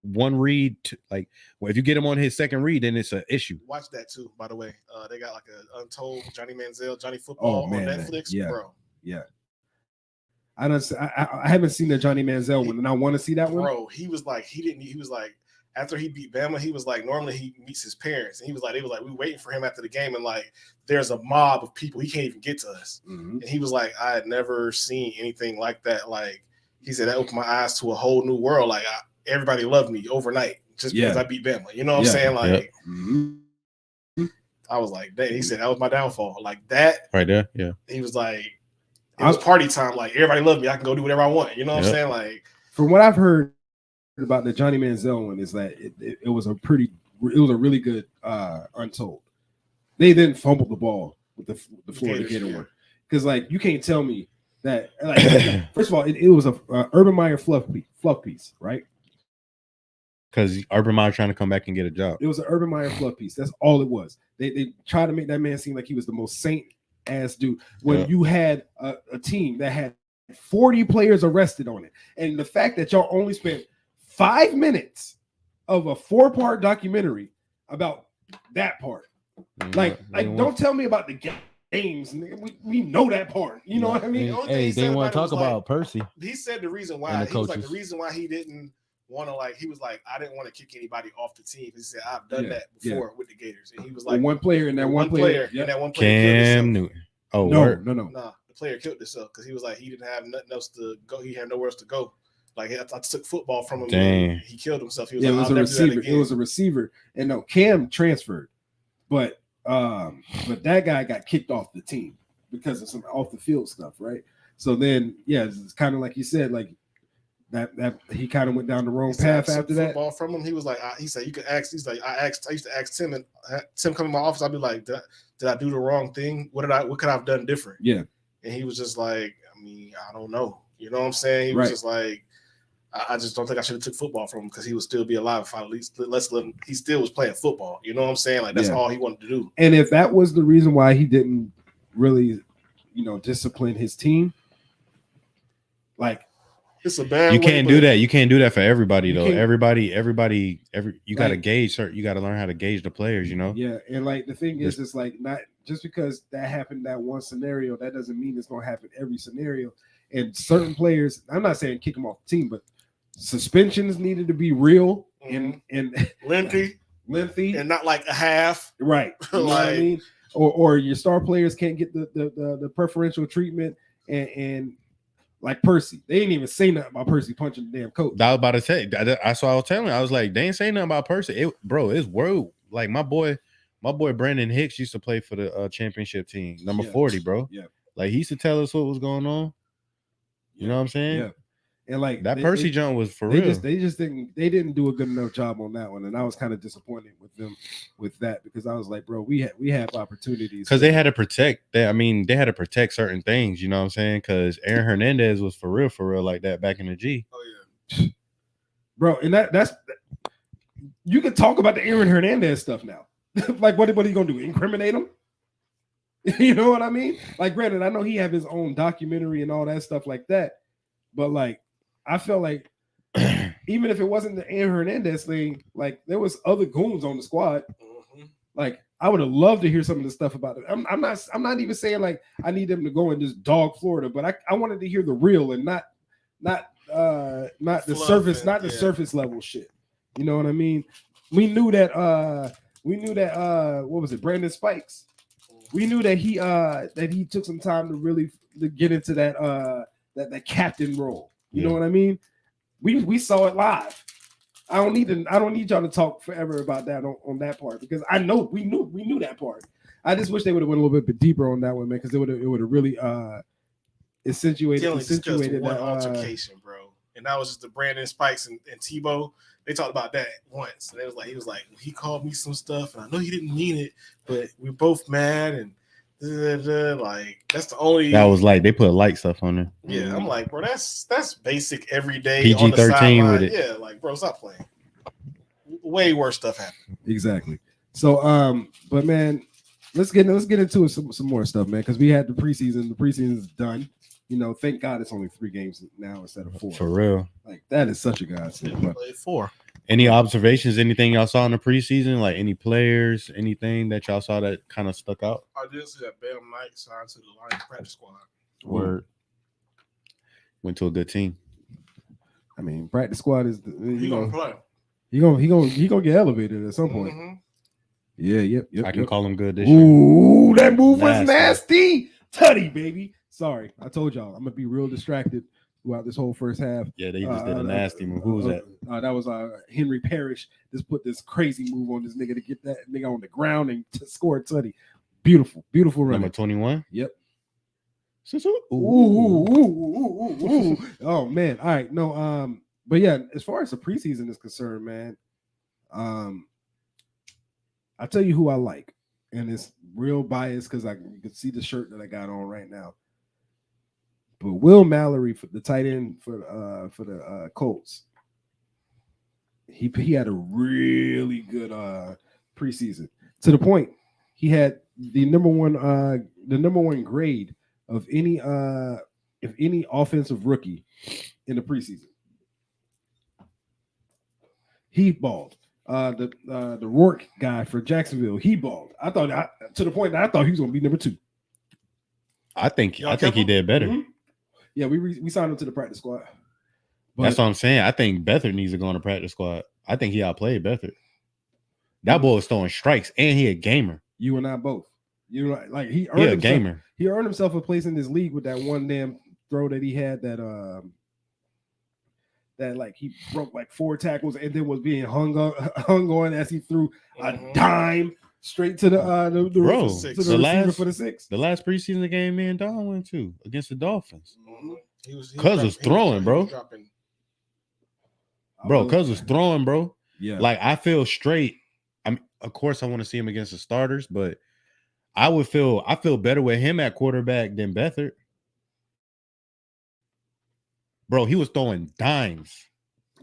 One read, like if you get him on his second read, then it's an issue. Watch that too, by the way. They got like an Untold Johnny Manziel, Johnny Football on Netflix, bro. Yeah, I haven't seen the Johnny Manziel one, and I want to see that one. Bro, he was like after he beat Bama, he was like, normally he meets his parents, and they was like, we waiting for him after the game, and like there's a mob of people, he can't even get to us. Mm-hmm. And he was like, I had never seen anything like that. Like he said, that opened my eyes to a whole new world. Like everybody loved me overnight just because I beat Bama. You know what I'm saying? Like I was like, dang. He said that was my downfall. Like that right there. Yeah. He was like, it was party time. Like everybody loved me. I can go do whatever I want. You know what I'm saying? Like from what I've heard about the Johnny Manziel one is that it was a really good Untold. They didn't fumble the ball with the Florida Gator one, because like you can't tell me that like first of all it was a Urban Meyer fluff piece, right? Because Urban Meyer trying to come back and get a job. It was an Urban Meyer fluff piece. That's all it was. They tried to make that man seem like he was the most saint ass dude when you had a team that had 40 players arrested on it, and the fact that y'all only spent 5 minutes of a 4-part documentary about that part. Like don't tell me about the games. We know that part. You know what I mean? Hey, they want to talk about Percy. He said the reason why the reason why he didn't want to he was like, I didn't want to kick anybody off the team. He said, I've done that before with the Gators, and he was like, one player and that one player Cam Newton. Oh no, the player killed himself because he was like, he didn't have nothing else to go. He had nowhere else to go. Like I took football from him. Dang. He killed himself. He was it was a receiver. It was a receiver, and no, Cam transferred, but that guy got kicked off the team because of some off the field stuff, right? So then, it's kind of like you said, like that he kind of went down the wrong path after that. Football from him, he was like, he said, you could ask. He's like, I used to ask Tim, and Tim come in my office. I'd be like, did I do the wrong thing? What could I have done different? Yeah, and he was just like, I mean, I don't know. You know what I'm saying? He was just like, I just don't think I should have took football from him because he would still be alive if I at least let's let him. He still was playing football. You know what I'm saying? Like that's all he wanted to do. And if that was the reason why he didn't really, discipline his team, like it's a bad. You can't do that. You can't do that for everybody though. Everybody. You got to gauge. You got to learn how to gauge the players. Yeah, and like the thing is, it's like not just because that happened that one scenario, that doesn't mean it's gonna happen every scenario. And certain players, I'm not saying kick them off the team, but suspensions needed to be real and lengthy, and not like a half. Right. You know what I mean? Or your star players can't get the preferential treatment and like Percy. They didn't even say nothing about Percy punching the damn coach. I was about to say, that's what I was telling you. I was like, they ain't saying nothing about Percy. It's word. Like my boy Brandon Hicks used to play for the championship team, number 40, bro. Yeah. Like he used to tell us what was going on. You know what I'm saying? Yeah. And like that Percy jump was for real. They didn't do a good enough job on that one, and I was kind of disappointed with them with that because I was like, bro, we have opportunities because they had to protect. They had to protect certain things. You know what I'm saying? Because Aaron Hernandez was for real like that back in the G. Oh yeah, bro, and that's you can talk about the Aaron Hernandez stuff now. Like, what are you gonna do? Incriminate him? You know what I mean? Like, granted, I know he have his own documentary and all that stuff like that, but like, I felt like even if it wasn't the Aaron Hernandez thing, like there was other goons on the squad. Mm-hmm. Like, I would have loved to hear some of the stuff about it. I'm not even saying like I need them to go and just dog Florida, but I wanted to hear the real and not the surface, the surface level shit. You know what I mean? We knew that what was it, Brandon Spikes? We knew that he took some time to really get into that captain role. You know what I mean? We saw it live. I don't need y'all to talk forever about that on that part because I know we knew that part. I just wish they would have went a little bit deeper on that one, man, because it would have really accentuated one that altercation, bro. And that was just the Brandon Spikes and Tebow. They talked about that once. And he was like, he called me some stuff, and I know he didn't mean it, but we're both mad and like that's the only. That was like they put light stuff on there. Yeah, I'm like, bro, that's basic everyday PG-13 with it. Yeah, like, bro, stop playing. Way worse stuff happened. Exactly. So, but man, let's get into some more stuff, man, because we had the preseason. The preseason is done. You know, thank God it's only 3 games now instead of 4. For real. Like that is such a godsend. Yeah, played 4. Any observations? Anything y'all saw in the preseason? Like any players? Anything that y'all saw that kind of stuck out? I did see that Bam Knight signed to the Lions practice squad. Word. Went to a good team. I mean, practice squad is He gonna play. He gonna get elevated at some point. Mm-hmm. Yeah, yep. I can call him good this year. Ooh, that move was nasty. Tutty, baby. Sorry, I told y'all I'm gonna be real distracted throughout this whole first half. Yeah, they just did a nasty move. Who was that? That was Henry Parrish. Just put this crazy move on this nigga to get that nigga on the ground and to score a tutty. Beautiful run. Number 21. Yep. Ooh. Oh man. All right. No. But yeah, as far as the preseason is concerned, man. I'll tell you who I like, and it's real biased because you can see the shirt that I got on right now. But Will Mallory, for the tight end for the Colts, he had a really good preseason to the point he had the number one grade of any offensive rookie in the preseason. He balled. The Rourke guy for Jacksonville, he balled. To the point that I thought he was going to be number 2. I think he did better. Mm-hmm. Yeah, we signed him to the practice squad. But that's what I'm saying. I think Beathard needs to go on the practice squad. I think he outplayed Beathard. That boy was throwing strikes, and he a gamer. You and I both. You know, like he a gamer. He earned himself a place in this league with that one damn throw that he had that like he broke like 4 tackles and then was being hung on as he threw a dime straight to the bro to the receiver for the 6. The last preseason game me and Don went to against the Dolphins. Mm-hmm. Cuz was throwing, bro. Cuz was throwing, bro. Yeah. Like I feel straight. I mean, of course I want to see him against the starters, but I feel better with him at quarterback than Beathard. Bro, he was throwing dimes.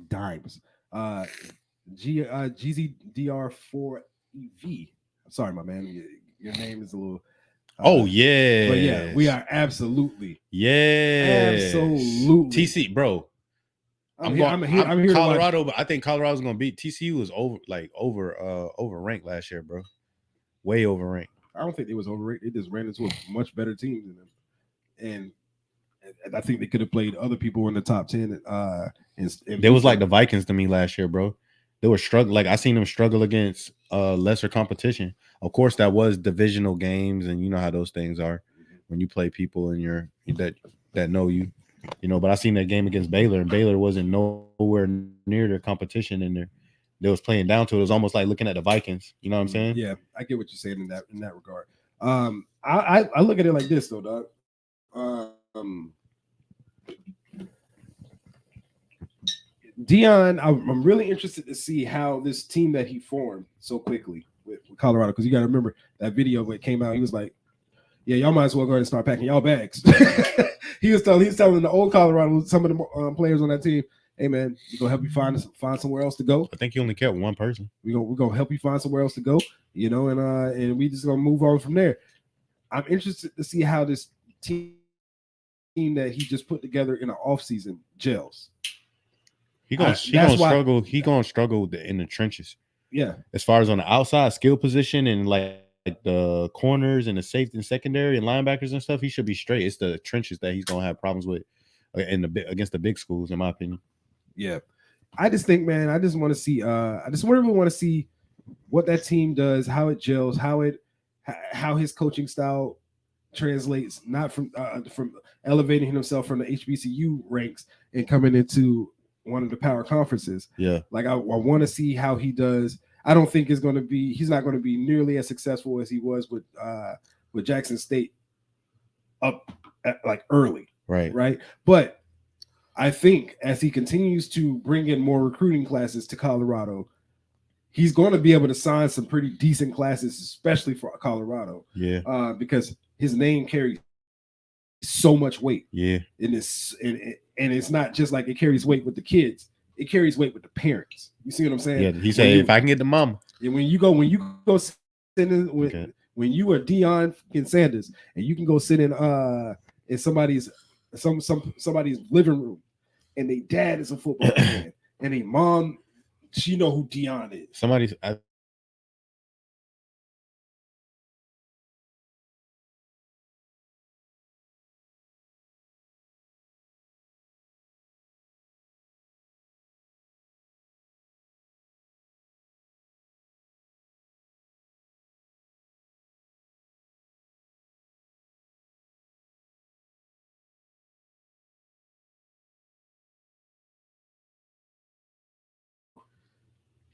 GZDR4EV. Sorry, my man. Your name is a little. Yeah. But yeah, we are absolutely. Yeah. Absolutely. TC, bro. I'm here Colorado, but I think Colorado's gonna beat TCU. Was overranked last year, bro. Way overranked. I don't think it was overrated. They just ran into a much better team than them, and I think they could have played other people in the top 10. They was like the Vikings to me last year, bro. They were struggling. Like I seen them struggle against lesser competition. Of course, that was divisional games, and you know how those things are when you play people in that know you. You know, but I seen that game against Baylor, and Baylor wasn't nowhere near their competition in there. They was playing down to it. It was almost like looking at the Vikings. You know what I'm saying? Yeah, I get what you're saying in that regard. I look at it like this though, dog. Dion, I'm really interested to see how this team that he formed so quickly with Colorado, because you got to remember that video when it came out, he was like, "Yeah, y'all might as well go ahead and start packing y'all bags." he was telling the old Colorado, some of the players on that team, "Hey man, we're gonna help you find somewhere else to go." I think he only kept one person. We're gonna help you find somewhere else to go, you know, and we just gonna move on from there. I'm interested to see how this team that he just put together in an offseason gels. He gonna struggle. He gonna struggle in the trenches. Yeah, as far as on the outside skill position and like the corners and the safety and secondary and linebackers and stuff, he should be straight. It's the trenches that he's gonna have problems with against the big schools, in my opinion. Yeah, I just think, man, I just want to see. I just really want to see what that team does, how it gels, how his coaching style translates, not from elevating himself from the HBCU ranks and coming into one of the power conferences. Yeah. Like I want to see how he does. I don't think he's not going to be nearly as successful as he was with Jackson State up at, like early. Right. But I think as he continues to bring in more recruiting classes to Colorado, he's going to be able to sign some pretty decent classes, especially for Colorado. Yeah. Because his name carries so much weight. Yeah. And it's not just like it carries weight with the kids. It carries weight with the parents. You see what I'm saying? Yeah. He said, if I can get the mama. And when you go sit in when you are Deion Sanders and you can go sit in somebody's living room and their dad is a football fan and their mom, she know who Deion is.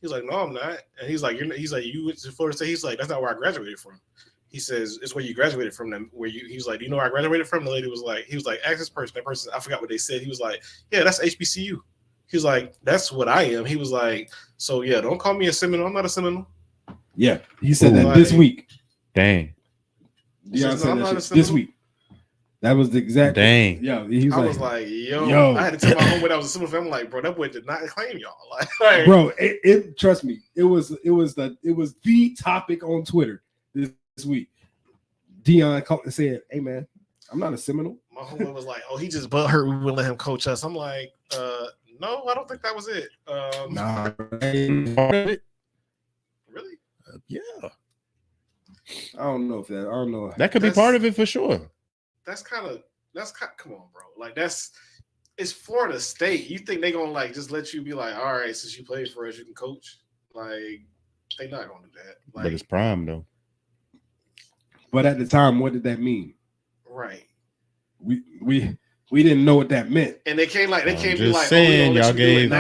He's like, no, I'm not. And he's like, you went to Florida State. He's like, that's not where I graduated from. He says, it's where you graduated from. Them. He's like, do you know where I graduated from? The lady was like, ask this person. That person, I forgot what they said. He was like, yeah, that's HBCU. He was like, that's what I am. He was like, so yeah, don't call me a Seminole. I'm not a Seminole. Yeah, he said that this week. Dang. Deion said that this week. That was the exact. Dang. Yeah, I was like, yo, I had to tell my homeboy that was a Seminole fan. I'm like, bro, that boy did not claim y'all. Like bro, it trust me, it was the topic on Twitter this week. Deion said, "Hey man, I'm not a Seminole." My homeboy was like, "Oh, he just butthurt. We wouldn't let him coach us." I'm like, no, I don't think that was it. Nah, really? Yeah. I don't know. That could be part of it for sure. That's kind of come on, bro. Like it's Florida State. You think they gonna like just let you be like, all right, since you played for us, you can coach? Like they not gonna do that. Like, but it's prime though. But at the time, what did that mean? Right. We didn't know what that meant. And they can't be like, saying, y'all gave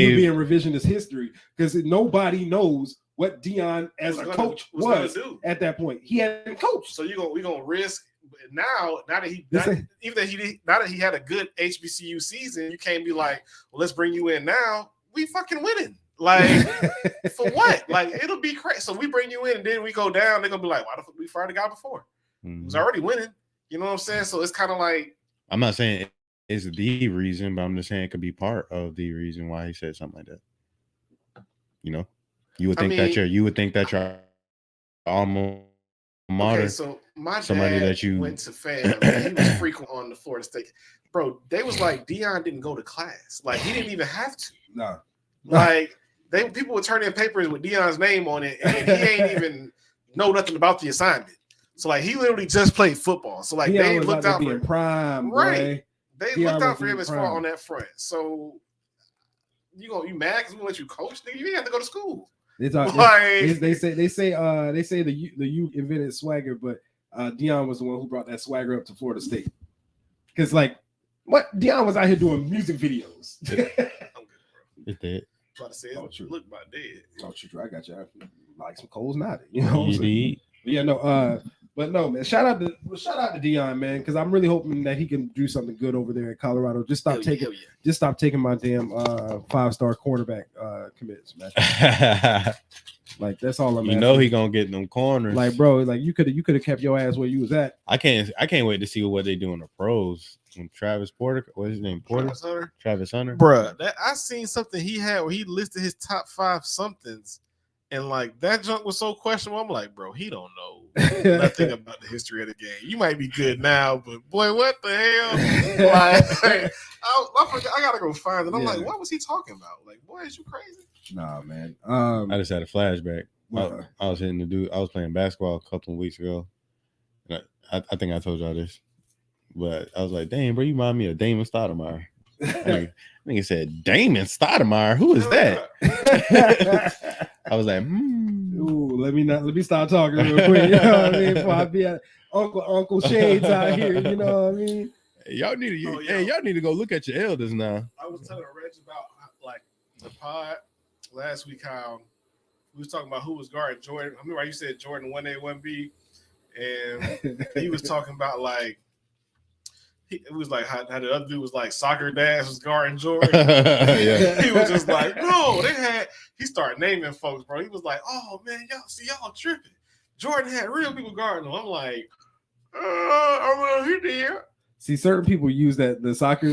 you being revisionist history because nobody knows what Deion as a coach was at that point. He hadn't coached. So we gonna risk now that he had a good HBCU season, you can't be like, well, let's bring you in now. We fucking winning. Like for what? Like it'll be crazy. So we bring you in and then we go down. They're gonna be like, why the fuck we fired the guy before? He was already winning. You know what I'm saying? So it's kind of like, I'm not saying it's the reason, but I'm just saying it could be part of the reason why he said something like that. You know, you would think that your alma mater. Okay, so my somebody dad that you went to FAM. And he was frequent on the Florida State. Bro, they was like, Deion didn't go to class. Like he didn't even have to. No. Like people would turn in papers with Deion's name on it, and he ain't even know nothing about the assignment. So like he literally just played football. So like they looked out for him. Prime, right? Boy. They looked out for him as far on that front. So you mad because we let you coach? Nigga, you didn't have to go to school. They say the U invented swagger, but Deion was the one who brought that swagger up to Florida State. Because like, what Deion was out here doing music videos. I'm good, bro. It did. Try to say look my dead. Oh, true. I got you. I like some Cole's Knotted. You know what I'm saying? Yeah, but no, man. Shout out to Deion, man, because I'm really hoping that he can do something good over there in Colorado. Just stop taking my damn 5-star quarterback commits, man. Like that's all I'm. You know he gonna get them corners. Like, bro, like you could have kept your ass where you was at. I can't wait to see what they do in the pros. When Travis Porter, what's his name? Travis Hunter. Bruh, I seen something he had where he listed his top 5 somethings. And like that junk was so questionable. I'm like, bro, he don't know nothing about the history of the game. You might be good now, but boy, what the hell? Like, I gotta go find it. I'm like, what was he talking about? Like, boy, is you crazy? Nah, man. I just had a flashback. I was hitting the dude. I was playing basketball a couple of weeks ago. I think I told y'all this, but I was like, "Damn, bro, you remind me of Damon Stoudemire." I think he said, "Damon Stoudemire, who is that?" I was like, Ooh, let me start talking real quick. You know what I mean? Before I be at Uncle Shades out here. You know what I mean? Y'all need to go look at your elders now. I was telling Reg about the pod last week how we was talking about who was guarding Jordan. I remember you said Jordan 1A, 1B, and he was talking about like it was like how the other dude was like soccer dads was guarding Jordan. Yeah. He was just like, no, they had. He started naming folks, bro. He was like, oh man, y'all tripping. Jordan had real people guarding him. I'm like, he did. See, certain people use that the soccer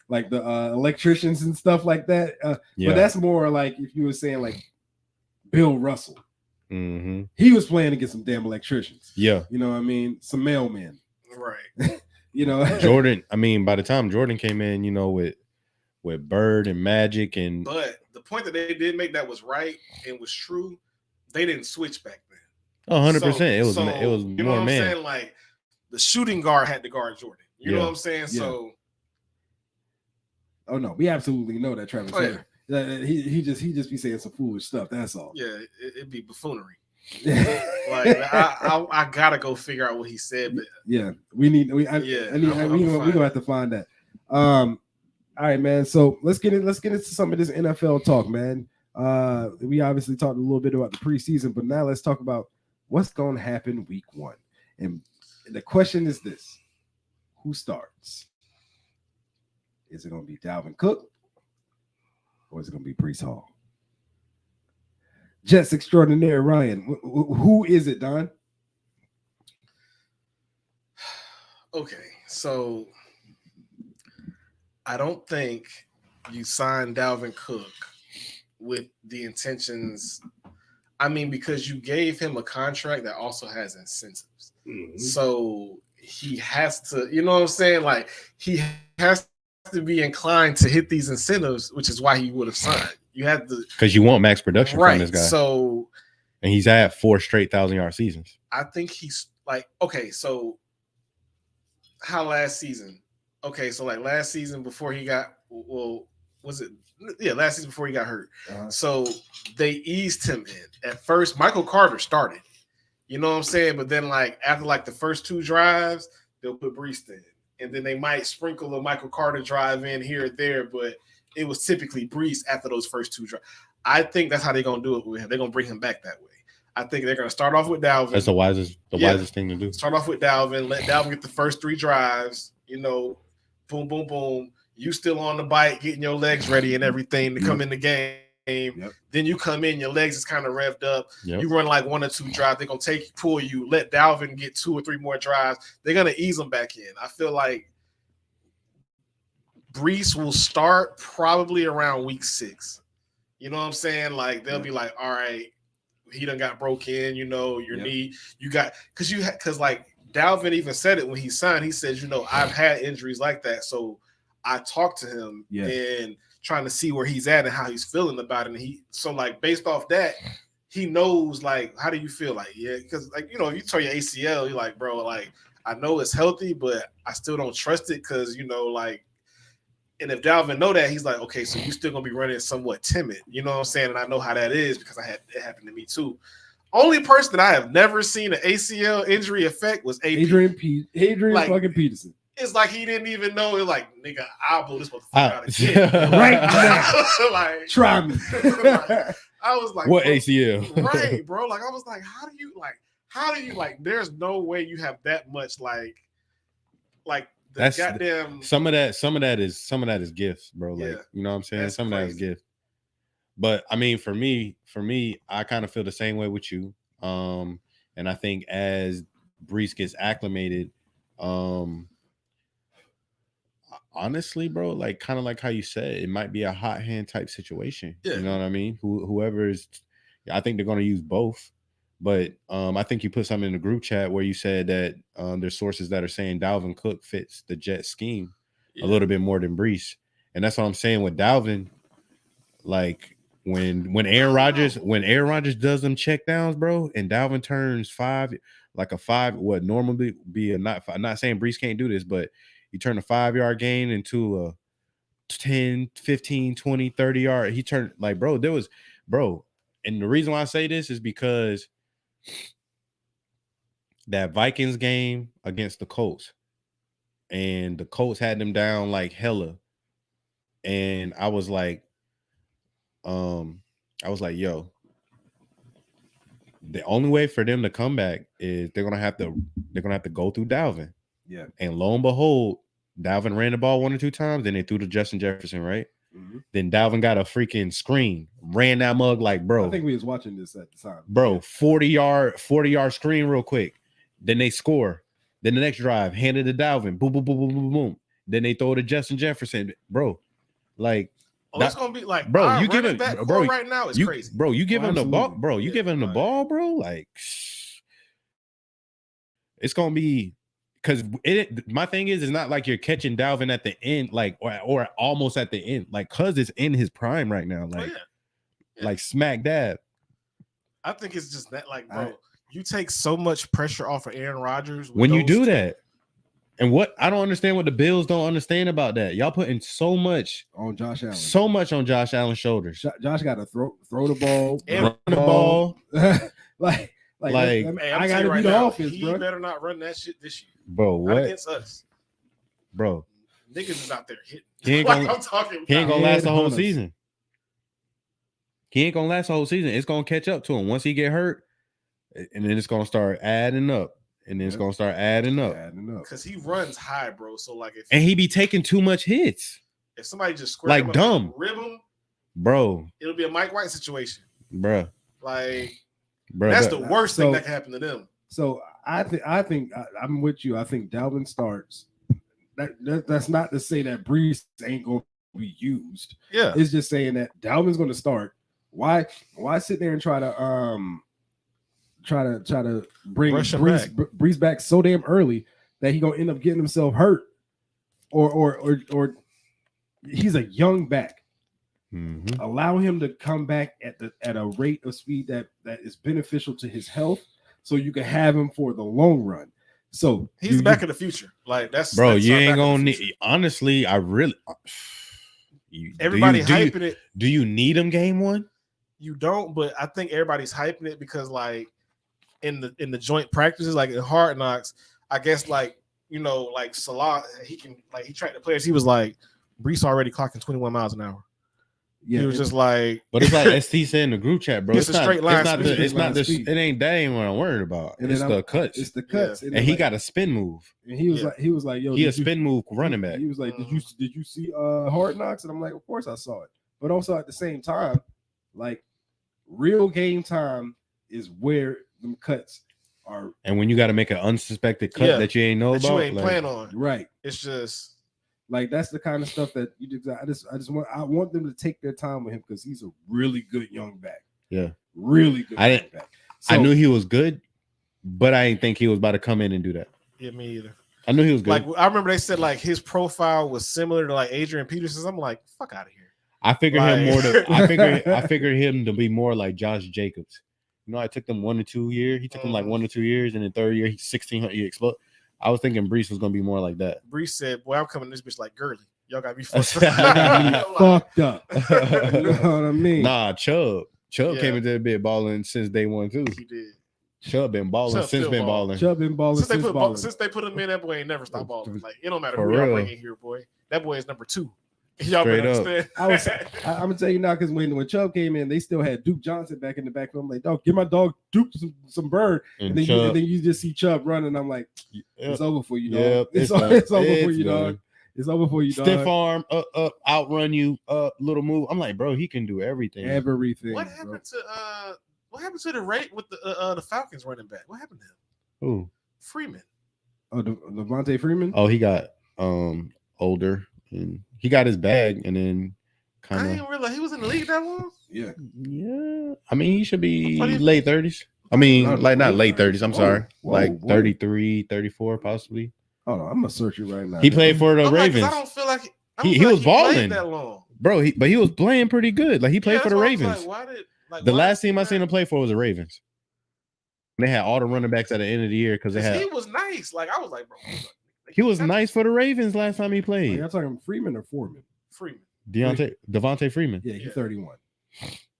like the electricians and stuff like that. But that's more like if you were saying like Bill Russell. Mm-hmm. He was playing against some damn electricians. Yeah, you know what I mean, some mailmen. Right. You know, Jordan. I mean, by the time Jordan came in, you know, with Bird and Magic and. But the point that they did make that was right and was true. They didn't switch back then. 100%. It was you know more what I'm man. saying? Like the shooting guard had to guard Jordan. You know what I'm saying? Yeah. So. Oh no, we absolutely know that Travis. He just be saying some foolish stuff. That's all. Yeah, it'd be buffoonery. Like I gotta go figure out what he said, but yeah, we're gonna have to find that. All right, man. So let's get into some of this NFL talk, man. We obviously talked a little bit about the preseason, but now let's talk about what's going to happen week 1. And the question is this: who starts? Is it going to be Dalvin Cook or is it going to be Breece Hall? Jets extraordinaire Ryan. Who is it, Don? Okay, so I don't think you signed Dalvin Cook with the intentions. I mean, because you gave him a contract that also has incentives. Mm-hmm. So he has to, you know what I'm saying? Like he has to be inclined to hit these incentives, which is why he would have signed. You have to, because you want max production from this guy. So, and he's had 4 straight 1,000-yard seasons. I think he's like, okay, so how last season? Okay, so like last season before he got, last season before he got hurt. So they eased him in. At first, Michael Carter started. You know what I'm saying? But then like after like the first 2 drives, they'll put Breece in. And then they might sprinkle a Michael Carter drive in here or there, but it was typically Breece after those first 2 drives. I think that's how they're gonna do it with him. They're gonna bring him back that way. I think they're gonna start off with Dalvin. That's the wisest thing to do. Start off with Dalvin, let Dalvin get the first 3 drives, you know, boom, boom, boom. You still on the bike, getting your legs ready and everything to come in the game. Yep. Then you come in, your legs is kind of revved up. Yep. You run like 1 or 2 drives. They're gonna pull you, let Dalvin get 2 or 3 more drives. They're gonna ease them back in. I feel like Breece will start probably around week 6. You know what I'm saying? Like they'll be like, all right, he done got broke in, you know, your knee. You got because like Dalvin even said it when he signed. He said, you know, I've had injuries like that. So I talked to him and trying to see where he's at and how he's feeling about it. And so like based off that, he knows like, how do you feel? Like, yeah, because like, you know, if you tear your ACL, you're like, bro, like I know it's healthy, but I still don't trust it because, you know, like, and if Dalvin know that, he's like, okay, so you still gonna be running somewhat timid. You know what I'm saying? And I know how that is because it happened to me too. Only person that I have never seen an ACL injury affect was Adrian like, fucking Peterson. It's like he didn't even know. It's like, nigga, I'll blow this motherfucker out again. Right now. Like, try me. Like, I was like, what ACL? Right, bro. Like, I was like, how do you there's no way you have that much like that's goddamn. Some of that is gifts, bro. Like, you know what I'm saying? That's some crazy. of that is gifts. But I mean, for me, I kind of feel the same way with you. And I think as Breece gets acclimated, honestly, bro, like kind of like how you said, it might be a hot hand type situation. Yeah. You know what I mean? Whoever is, I think they're going to use both. But I think you put something in the group chat where you said that there's sources that are saying Dalvin Cook fits the Jet scheme a little bit more than Breece. And that's what I'm saying with Dalvin. Like when Aaron Rodgers does them check downs, bro, and Dalvin turns 5, like a 5, what normally be a not. I'm not saying Breece can't do this, but you turn a 5-yard gain into a 10, 15, 20, 30 yard. He turned like, bro, and the reason why I say this is because that Vikings game against the Colts, and the Colts had them down like hella. And I was like, I was like, yo, the only way for them to come back is they're gonna have to go through Dalvin. Yeah. And lo and behold, Dalvin ran the ball 1 or 2 times, then they threw to Justin Jefferson, right? Mm-hmm. Then Dalvin got a freaking screen, ran that mug like, bro. I think we was watching this at the time. Bro, 40-yard screen real quick. Then they score. Then the next drive, handed to Dalvin. Boom, boom, boom, boom, boom, boom. Then they throw to Justin Jefferson. Bro, like, it's gonna be like, bro, you giving back bro right now is crazy. Bro, you give him the ball, bro. You give him the ball, bro. Like, it's gonna be because my thing is, it's not like you're catching Dalvin at the end, like or almost at the end, like cause it's in his prime right now, like, like smack dab. I think it's just that, like, bro, you take so much pressure off of Aaron Rodgers when you do that. And what I don't understand what the Bills don't understand about that. Y'all putting so much on Josh Allen. So much on Josh Allen's shoulders. Josh got to throw the ball, run the ball. like hey, I got to be the offense, he bro. Better not run that shit this year. Bro, what? Not against us. Bro. Niggas is out there hitting. He ain't gonna, he ain't gonna last the whole season. He ain't gonna last the whole season. It's gonna catch up to him once he get hurt, and then it's gonna start adding up. And then it's gonna start adding up. Because he runs high, bro. So like, and he be taking too much hits. If somebody just square like him dumb, up, rib him, bro, it'll be a Mike White situation, bro. Like, that's the worst thing that can happen to them. So I think I'm with you. I think Dalvin starts. That's not to say that Brees ain't gonna be used. Yeah, it's just saying that Dalvin's gonna start. Why sit there and try to bring Brees back so damn early that he gonna end up getting himself hurt, or he's a young back. Mm-hmm. Allow him to come back at a rate of speed that is beneficial to his health, so you can have him for the long run. So he's back in the future. Like that's bro. You ain't gonna need. Honestly, I really. Everybody hyping it. Do you need him game one? You don't, but I think everybody's hyping it because like. In the joint practices, like in Hard Knocks, I guess like like Salah, he tracked the players. He was like, Brees already clocking 21 miles an hour. Yeah, he was just like, but it's like ST said in the group chat, bro. It's a straight line. It ain't that ain't what I'm worried about. It's the cuts. It's the cuts, and he got a spin move. And he was like, yo, he a spin move running back. He was like, did you see Hard Knocks? And I'm like, of course I saw it, but also at the same time, like real game time is where them cuts are, and when you got to make an unsuspected cut that you ain't know about, you ain't plan on, right? It's just like that's the kind of stuff that you do. I want them to take their time with him because he's a really good young back. Yeah, really good. I knew he was good, but I didn't think he was about to come in and do that. Yeah, me either. I knew he was good. Like I remember they said like his profile was similar to like Adrian Peterson's. I'm like, fuck out of here. I figured him more to. I figured him to be more like Josh Jacobs. You know, I took them 1 to 2 years. He took them like 1 to 2 years, and in third year, he's 1,600. He explode. I was thinking Brees was gonna be more like that. Brees said, "Boy, I'm coming this bitch like Gurley. Y'all got me fucked up." You know what I mean? Nah, Chubb came into the bit balling since day one too. He did. Chubb been balling since been balling. Chubb been balling since they put him in. That boy ain't never stopped balling. Like it don't matter who y'all bring in here, boy. That boy is number 2. Y'all better understand. I'm gonna tell you now because when Chubb came in, they still had Duke Johnson back in the backfield. I'm like, dog, give my dog Duke some bird, and then you just see Chubb running. I'm like, it's over for you, dog. It's over for you, dog. It's over for you, dog. Stiff arm, outrun you, little move. I'm like, bro, he can do everything. Everything. What happened to the rate with the Falcons running back? What happened to him? Who? Freeman. Oh, Devontae Freeman. Oh, he got older. And he got his bag, and then kind of. I didn't realize he was in the league that long. Yeah. I mean, he should be late 30s. I mean, not late 30s. I'm sorry, like 33, 34, possibly. Hold on, I'm gonna search it right now. He played for the Ravens. I don't feel like he was balling that long, bro. But he was playing pretty good. Like he played for the Ravens. Like, the last team I seen him play for was the Ravens. They had all the running backs at the end of the year because they had. He was nice. Like I was like, bro. He was nice for the Ravens last time he played. Y'all talking Freeman or Foreman? Freeman. Devontae Freeman. Yeah, he's 31.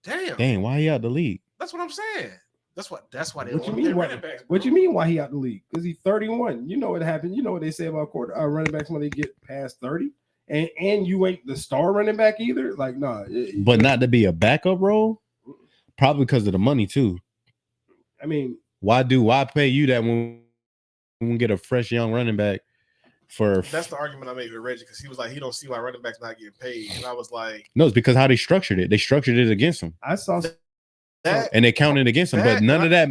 Damn, why he out the league? That's what I'm saying. That's why they what you mean? What you mean? Why he out the league? Because he's 31. You know what happened. You know what they say about running backs when they get past 30. and you ain't the star running back either. Like, nah. But not to be a backup role, probably because of the money too. I mean, why pay you that when we get a fresh young running back? That's the argument I made with Reggie because he was like, he don't see why running backs not getting paid, and I was like, no, it's because how they structured it. They structured it against him. I saw that, and they counted against him, but none of that.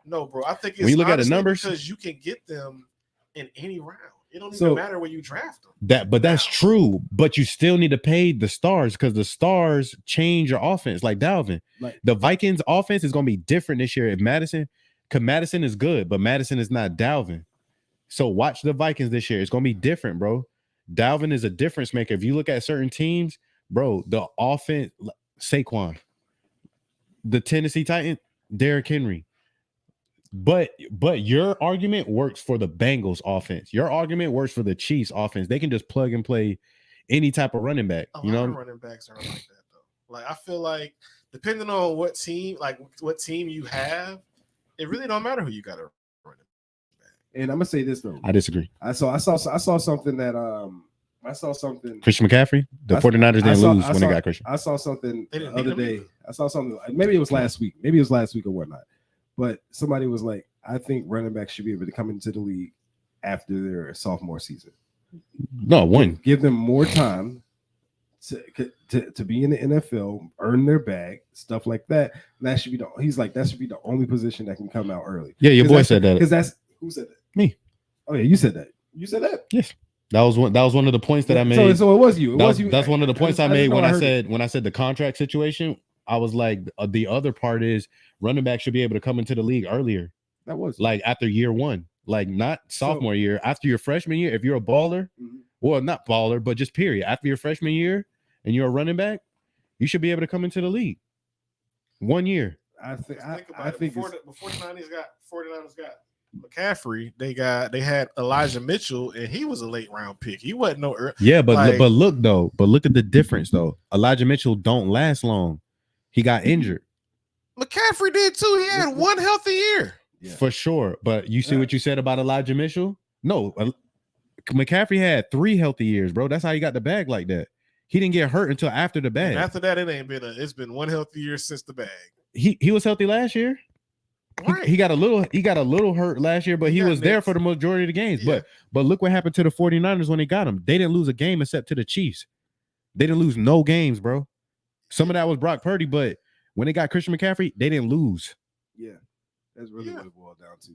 No, bro. I think it's when you look at the numbers, because you can get them in any round. It don't even matter when you draft them. That's true. But you still need to pay the stars because the stars change your offense. Like Dalvin, the Vikings offense is going to be different this year. If Madison is good, but Madison is not Dalvin. So watch the Vikings this year. It's going to be different, bro. Dalvin is a difference maker. If you look at certain teams, bro, the offense, Saquon, the Tennessee Titans, Derrick Henry. But your argument works for the Bengals offense. Your argument works for the Chiefs offense. They can just plug and play any type of running back. A lot of running backs are like that though. Like I feel like depending on what team you have, it really don't matter who you got to run it. And I'm gonna say this though. I disagree. I saw something that Christian McCaffrey. The 49ers didn't lose when they got Christian. I saw something the other day. I saw something. Maybe it was last week. Or whatnot. But somebody was like, I think running backs should be able to come into the league after their sophomore season. No, one. Give them more time to be in the NFL, earn their bag, stuff like that. And that should be the only position that can come out early. Yeah, your boy said that. Because who said that? Me. Oh yeah, you said that. You said that? Yes. That was one of the points that I made. So it was you. That's one of the points I made when I said the contract situation. I was like, the other part is running back should be able to come into the league earlier. That was like after year one, like not sophomore year, after your freshman year. If you're a baller, well, not baller, but just period. After your freshman year and you're a running back, you should be able to come into the league 1 year. I think before the 49ers got McCaffrey, they had Elijah Mitchell, and he was a late round pick. He wasn't no early. Yeah, but look at the difference though. Elijah Mitchell don't last long. He got injured. McCaffrey did too. He had one healthy year. Yeah. For sure. But you see what you said about Elijah Mitchell? No, McCaffrey had 3 healthy years, bro. That's how he got the bag like that. He didn't get hurt until after the bag. And after that, it's been one healthy year since the bag. He was healthy last year. Right. He got a little hurt last year, but he was there for the majority of the games. Yeah. But look what happened to the 49ers when they got him. They didn't lose a game except to the Chiefs. They didn't lose no games, bro. Some of that was Brock Purdy, but when they got Christian McCaffrey, they didn't lose. Yeah, that's really what it boiled down to.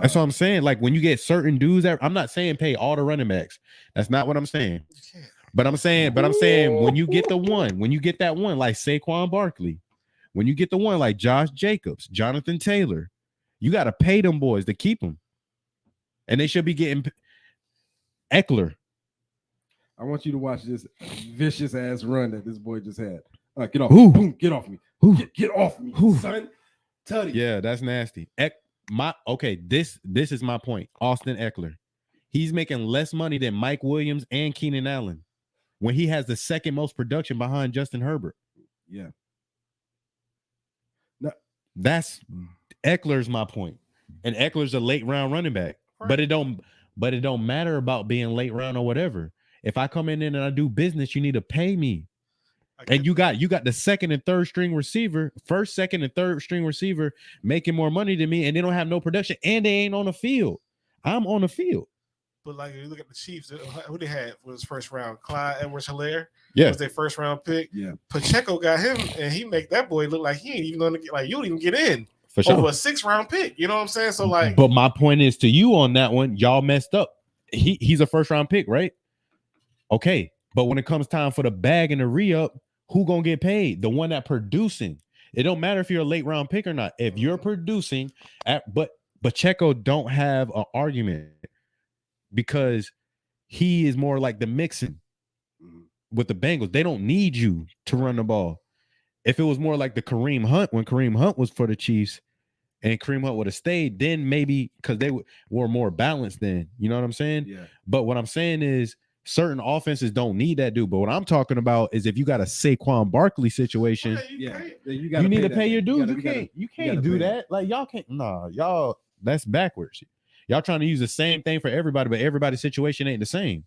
That's what I'm saying. Like when you get certain dudes, I'm not saying pay all the running backs. That's not what I'm saying. But I'm saying when you get that one like Saquon Barkley, when you get the one like Josh Jacobs, Jonathan Taylor, you got to pay them boys to keep them, and they should be getting Eckler. I want you to watch this vicious ass run that this boy just had. Get off! Boom! Get off me! Get off me, son! Tutty. Yeah, that's nasty. This is my point. Austin Eckler, he's making less money than Mike Williams and Keenan Allen when he has the second most production behind Justin Herbert. Yeah, that's Eckler's my point, and Eckler's a late round running back, but it don't matter about being late round or whatever. If I come in and I do business, you need to pay me. And you got the second and third string receiver, first, second, and third string receiver making more money than me, and they don't have no production, and they ain't on the field. I'm on the field. But like, if you look at the Chiefs, who they had was first round? Clyde Edwards-Helaire. Yeah, was their first round pick. Yeah, Pacheco got him, and he make that boy look like he ain't even gonna get, like, you don't even get in for sure. Over a 6th round pick. You know what I'm saying? So like, but my point is to you on that one, y'all messed up. He's a first round pick, right? Okay, but when it comes time for the bag and the re-up, who gonna get paid? The one that producing. It don't matter if you're a late round pick or not. If you're producing, but Pacheco don't have an argument because he is more like the Mixon with the Bengals. They don't need you to run the ball. If it was more like the Kareem Hunt, when Kareem Hunt was for the Chiefs and Kareem Hunt would have stayed, then maybe because they were more balanced then. You know what I'm saying? Yeah. But what I'm saying is certain offenses don't need that dude. But what I'm talking about is if you got a Saquon Barkley situation, you need to pay your dude. You can't do that. Like y'all can't. Nah, y'all. That's backwards. Y'all trying to use the same thing for everybody, but everybody's situation ain't the same.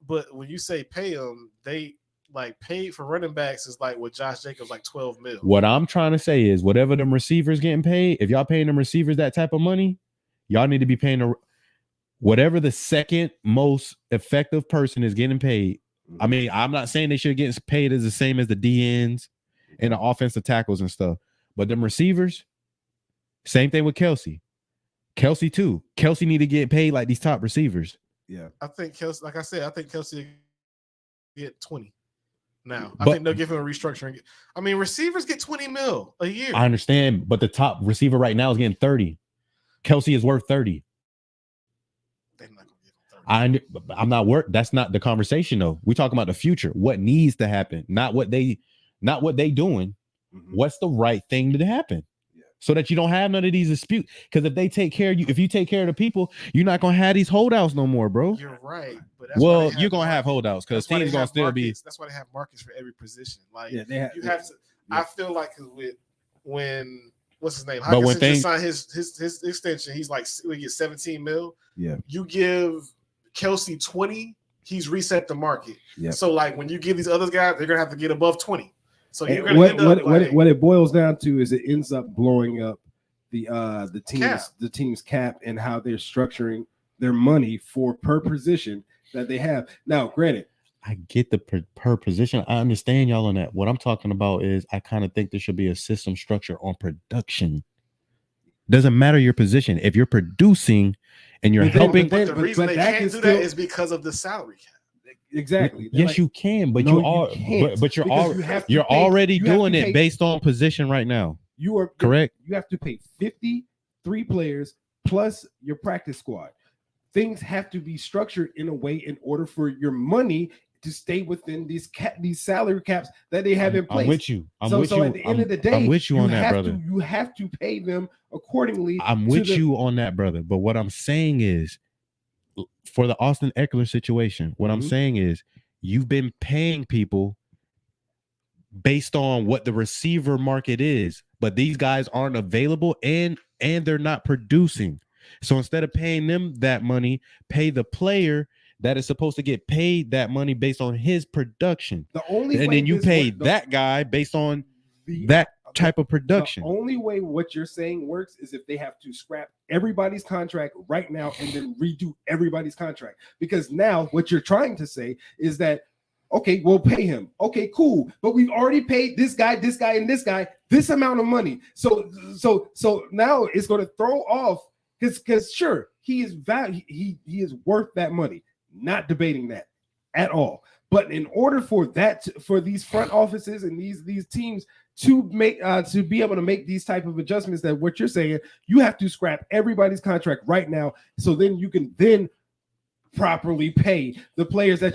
But when you say pay them, they like paid for running backs is like with Josh Jacobs like 12 mil. What I'm trying to say is whatever them receivers getting paid, if y'all paying them receivers that type of money, y'all need to be paying whatever the second most effective person is getting paid. I mean, I'm not saying they should get paid as the same as the DNs and the offensive tackles and stuff, but them receivers, same thing with Kelsey. Kelsey too. Kelsey need to get paid like these top receivers. Yeah, I think Kelsey, like I said, I think Kelsey get 20 now. But, I think they'll give him a restructuring. I mean, receivers get 20 mil a year. I understand, but the top receiver right now is getting 30. Kelsey is worth 30. They're not gonna give him 30. I'm not work. That's not the conversation though. We talking about the future. What needs to happen, not what they doing. What's the right thing to happen? So that you don't have none of these disputes. Because if they take care of you, if you take care of the people, you're not gonna have these holdouts no more, bro. You're right. But Well, you're gonna have holdouts because teams gonna still be. That's why they have markets for every position. Like they have, you have to. I feel like when what's his name? But when Hawkinson just signed his extension, he's like we get 17 mil. Yeah. You give Kelsey 20, he's reset the market. Yeah. So like when you give these other guys, they're gonna have to get above 20. So you're gonna what it boils down to is it ends up blowing up the team's cap and how they're structuring their money for per position that they have. Now, granted, I get the per position. I understand y'all on that. What I'm talking about is I kind of think there should be a system structure on production. Doesn't matter your position. If you're producing and you're helping, but the reason they can't do that is because of the salary cap. Exactly. Yes, you can, but you're already doing it based on position right now. You are correct. You have to pay 53 players plus your practice squad. Things have to be structured in a way in order for your money to stay within these salary caps that they have in place. I'm with you. At the end of the day, I'm with you on that, brother. You have to pay them accordingly. I'm with you on that, brother. But what I'm saying is, for the Austin Eckler situation, what I'm saying is you've been paying people based on what the receiver market is, but these guys aren't available and they're not producing. So instead of paying them that money, pay the player that is supposed to get paid that money based on his production. And then you pay that guy based on that type of production. The only way what you're saying works is if they have to scrap everybody's contract right now and then redo everybody's contract. Because now what you're trying to say is that, okay, we'll pay him. Okay, cool. But we've already paid this guy, and this guy this amount of money. So now it's going to throw off because sure, he is he is worth that money. Not debating that at all. But in order for these front offices and these teams to make to be able to make these type of adjustments, that what you're saying, you have to scrap everybody's contract right now, so then you can then properly pay the players that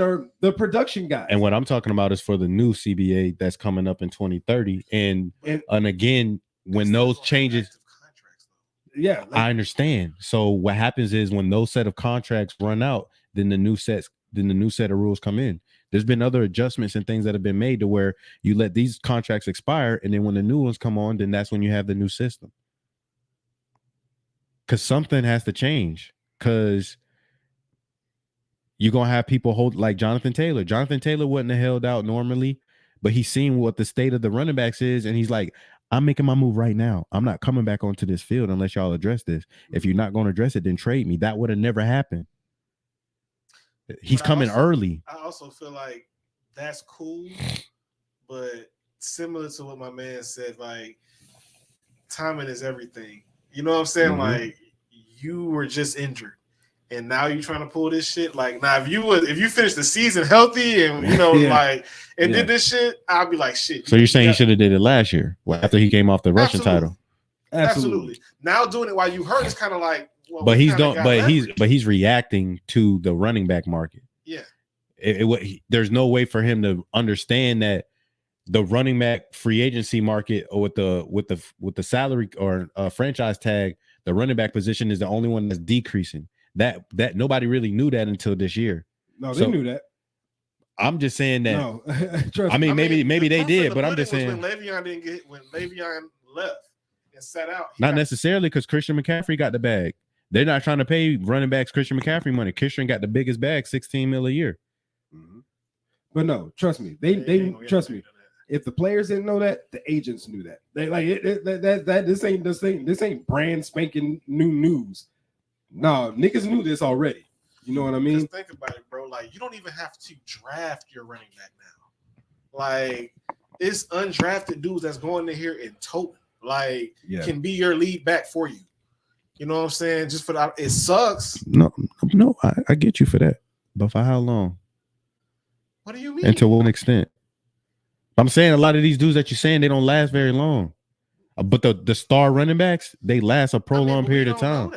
are the production guys. And what I'm talking about is for the new CBA that's coming up in 2030, and again when those changes. Yeah, I understand. So what happens is when those set of contracts run out, then the new set of rules come in. There's been other adjustments and things that have been made to where you let these contracts expire, and then when the new ones come on, then that's when you have the new system. Because something has to change. Because you're gonna have people hold like Jonathan Taylor. Jonathan Taylor wouldn't have held out normally, but he's seen what the state of the running backs is, and he's like, I'm making my move right now. I'm not coming back onto this field unless y'all address this. If you're not going to address it, then trade me. That would have never happened. He's coming early. I also feel like that's cool, but similar to what my man said, like timing is everything. You know what I'm saying? Mm-hmm. Like you were just injured, and now you're trying to pull this shit. Like now, if you finish the season healthy and did this shit, I'll be like shit. So you're saying you should have did it last year after he came off the Russian title? Absolutely. Now doing it while you hurt is kind of like. Well, but he's reacting to the running back market. Yeah. There's no way for him to understand that the running back free agency market or with the salary or franchise tag, the running back position is the only one that's decreasing. That nobody really knew that until this year. No, they knew that. I'm just saying that. No, maybe they did, but I'm just saying when Le'Veon left and sat out. Not necessarily because Christian McCaffrey got the bag. They're not trying to pay running backs Christian McCaffrey money. Christian got the biggest bag, $16 million a year. Mm-hmm. But no, trust me. They trust me. If the players didn't know that, the agents knew that. They like this ain't brand spanking new news. No, niggas knew this already. You know what I mean? Just think about it, bro. Like, you don't even have to draft your running back now. Like, it's undrafted dudes that's going in here and toting. Like, can be your lead back for you. You know what I'm saying? Just for that, it sucks. No, I get you for that. But for how long? What do you mean? And to what extent? I'm saying a lot of these dudes that you're saying, they don't last very long. But the star running backs, they last a prolonged period of time.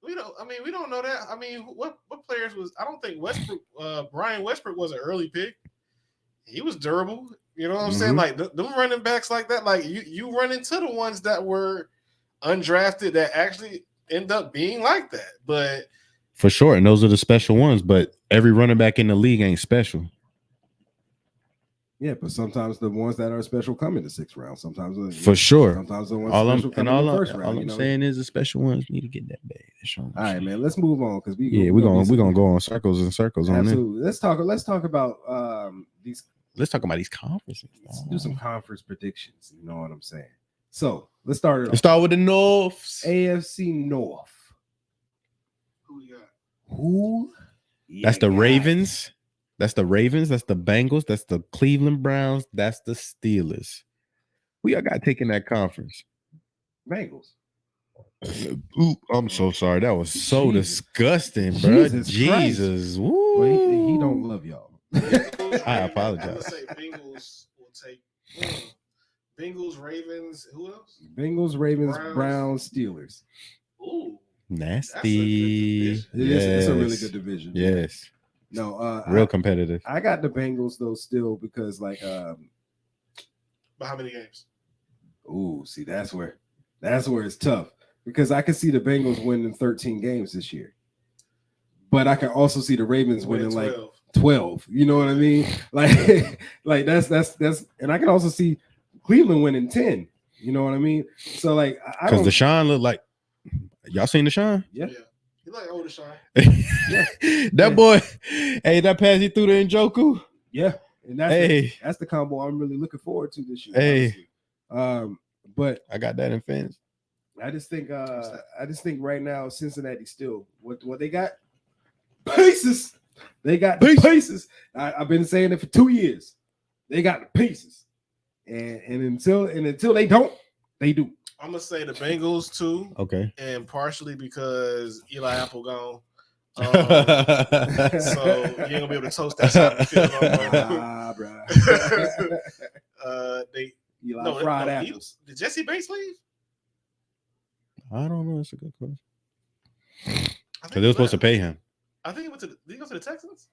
We don't know that. I mean, what players was? I don't think Westbrook, Brian Westbrook was an early pick. He was durable. You know what I'm saying? Like them running backs like that. Like you run into the ones that were undrafted that actually end up being like that. But for sure, and those are the special ones. But every running back in the league ain't special. Yeah, but sometimes the ones that are special come in the 6th round. Sometimes for sure. Sometimes the ones special come in the first round. All I'm saying is the special ones need to get that bag. All right, man. Let's move on because we're gonna go on circles and circles. Absolutely. Let's talk about these. Let's talk about these conferences. Let's do some conference predictions. You know what I'm saying? So let's start. Let's start with the North. AFC North. Who you got? Who? That's the Ravens. That's the Ravens. That's the Bengals. That's the Cleveland Browns. That's the Steelers. Who y'all got taking that conference? Bengals. Ooh, I'm so sorry. That was so disgusting, bro. Jesus. Woo. Well, he don't love y'all. I apologize. I'm gonna say Bengals will take Bengals, Ravens. Who else? Bengals, Ravens, Browns, Steelers. Ooh, nasty. It's a really good division. Yes. No, real competitive. I got the Bengals though still because like but how many games? Ooh, see that's where it's tough because I can see the Bengals winning 13 games this year. But I can also see the Ravens winning 12. Like 12. You know what I mean? Like that's and I can also see Cleveland winning 10. You know what I mean? So like because Deshaun looked like y'all seen Deshaun? Yeah. You like older Sean. That boy, hey, that pass he threw to Njoku. Yeah, and that's the combo I'm really looking forward to this year. Hey, but I got that in fans. I just think right now Cincinnati still what they got pieces. They got the pieces. I've been saying it for 2 years. They got the pieces, and until they don't, they do. I'm gonna say the Bengals too. Okay. And partially because Eli Apple gone. So you ain't gonna be able to toast that side of the field. Bro. Fried apples. Did Jesse Bates leave? I don't know. That's a good question. Because they were supposed to pay him. I think he went to. Did he go to the Texans?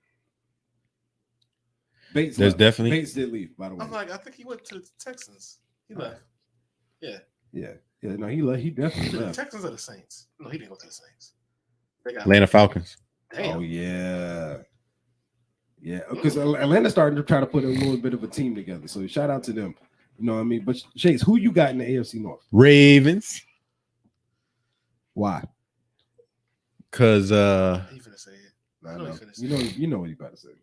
Bates did leave. By the way, I think he went to the Texans. He left. Yeah. Yeah, no, he definitely left. The Texans are the Saints. No, he didn't go to the Saints. They got Atlanta Falcons. Damn. Oh yeah, because Atlanta starting to try to put a little bit of a team together. So shout out to them. You know what I mean? But Chase, who you got in the AFC North? Ravens. Why? Because he finna say it. You know what you about to say.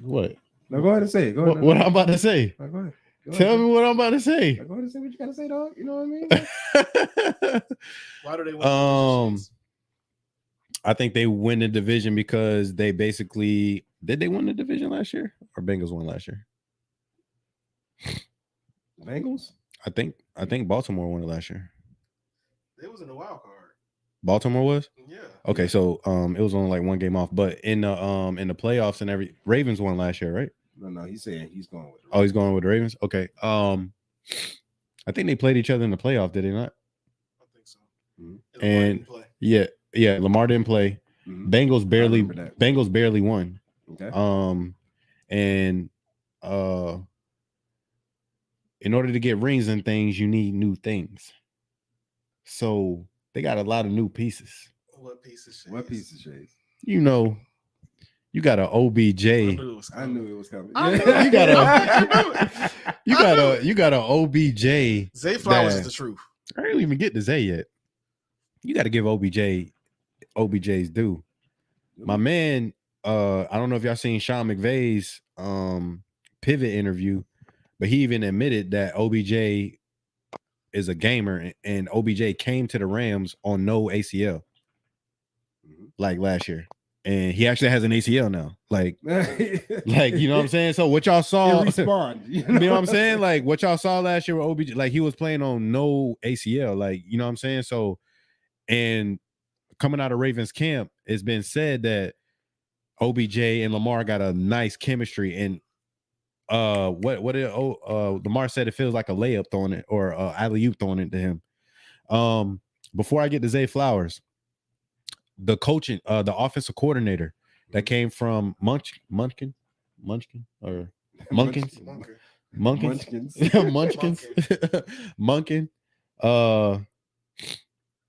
What? No, go ahead and say it. Go ahead. What I'm about to say? No, go ahead. Tell me what I'm about to say. Go ahead and say what you gotta say, dog. You know what I mean? Why do they win? I think they win the division because they basically did they win the division last year or Bengals won last year? Bengals? I think Baltimore won it last year. They was in the wild card. Baltimore was? Yeah. Okay, so it was only like one game off, but in the playoffs and Ravens won last year, right? No, he's saying he's going with. Oh, he's going with the Ravens. Okay. I think they played each other in the playoff. Did they not? I think so. Mm-hmm. And yeah, Lamar didn't play. Mm-hmm. Bengals barely won. Okay. And in order to get rings and things, you need new things. So they got a lot of new pieces. What pieces? Shades? You know. You got an OBJ. I knew it was coming. You got an OBJ. Zay Flowers is the truth. I didn't even get to Zay yet. You got to give OBJ OBJ's due. My man, I don't know if y'all seen Sean McVay's pivot interview, but he even admitted that OBJ is a gamer, and OBJ came to the Rams on no ACL like last year. And he actually has an ACL now. Like you know what I'm saying? So what y'all saw, respond, you know what I'm saying? Like what y'all saw last year with OBJ, like he was playing on no ACL, like, you know what I'm saying? So, and coming out of Ravens camp, it's been said that OBJ and Lamar got a nice chemistry. And Lamar said it feels like a layup throwing it, or alley-oop throwing it to him. Before I get to Zay Flowers, the coaching, the offensive coordinator that came from Munchkins. Munkin.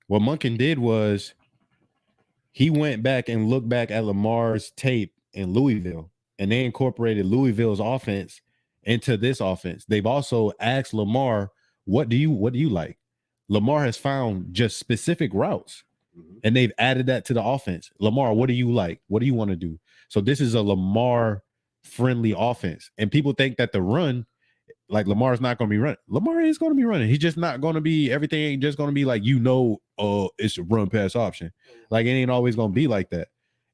What Munkin did was he went back and looked back at Lamar's tape in Louisville, and they incorporated Louisville's offense into this offense. They've also asked Lamar, what do you like? Lamar has found just specific routes, and they've added that to the offense. Lamar, what do you like? What do you want to do? So this is a Lamar friendly offense. And people think that the run, like Lamar's not going to be running. Lamar is going to be running. He's just not going to be, everything ain't just going to be like, it's a run pass option. Like it ain't always going to be like that.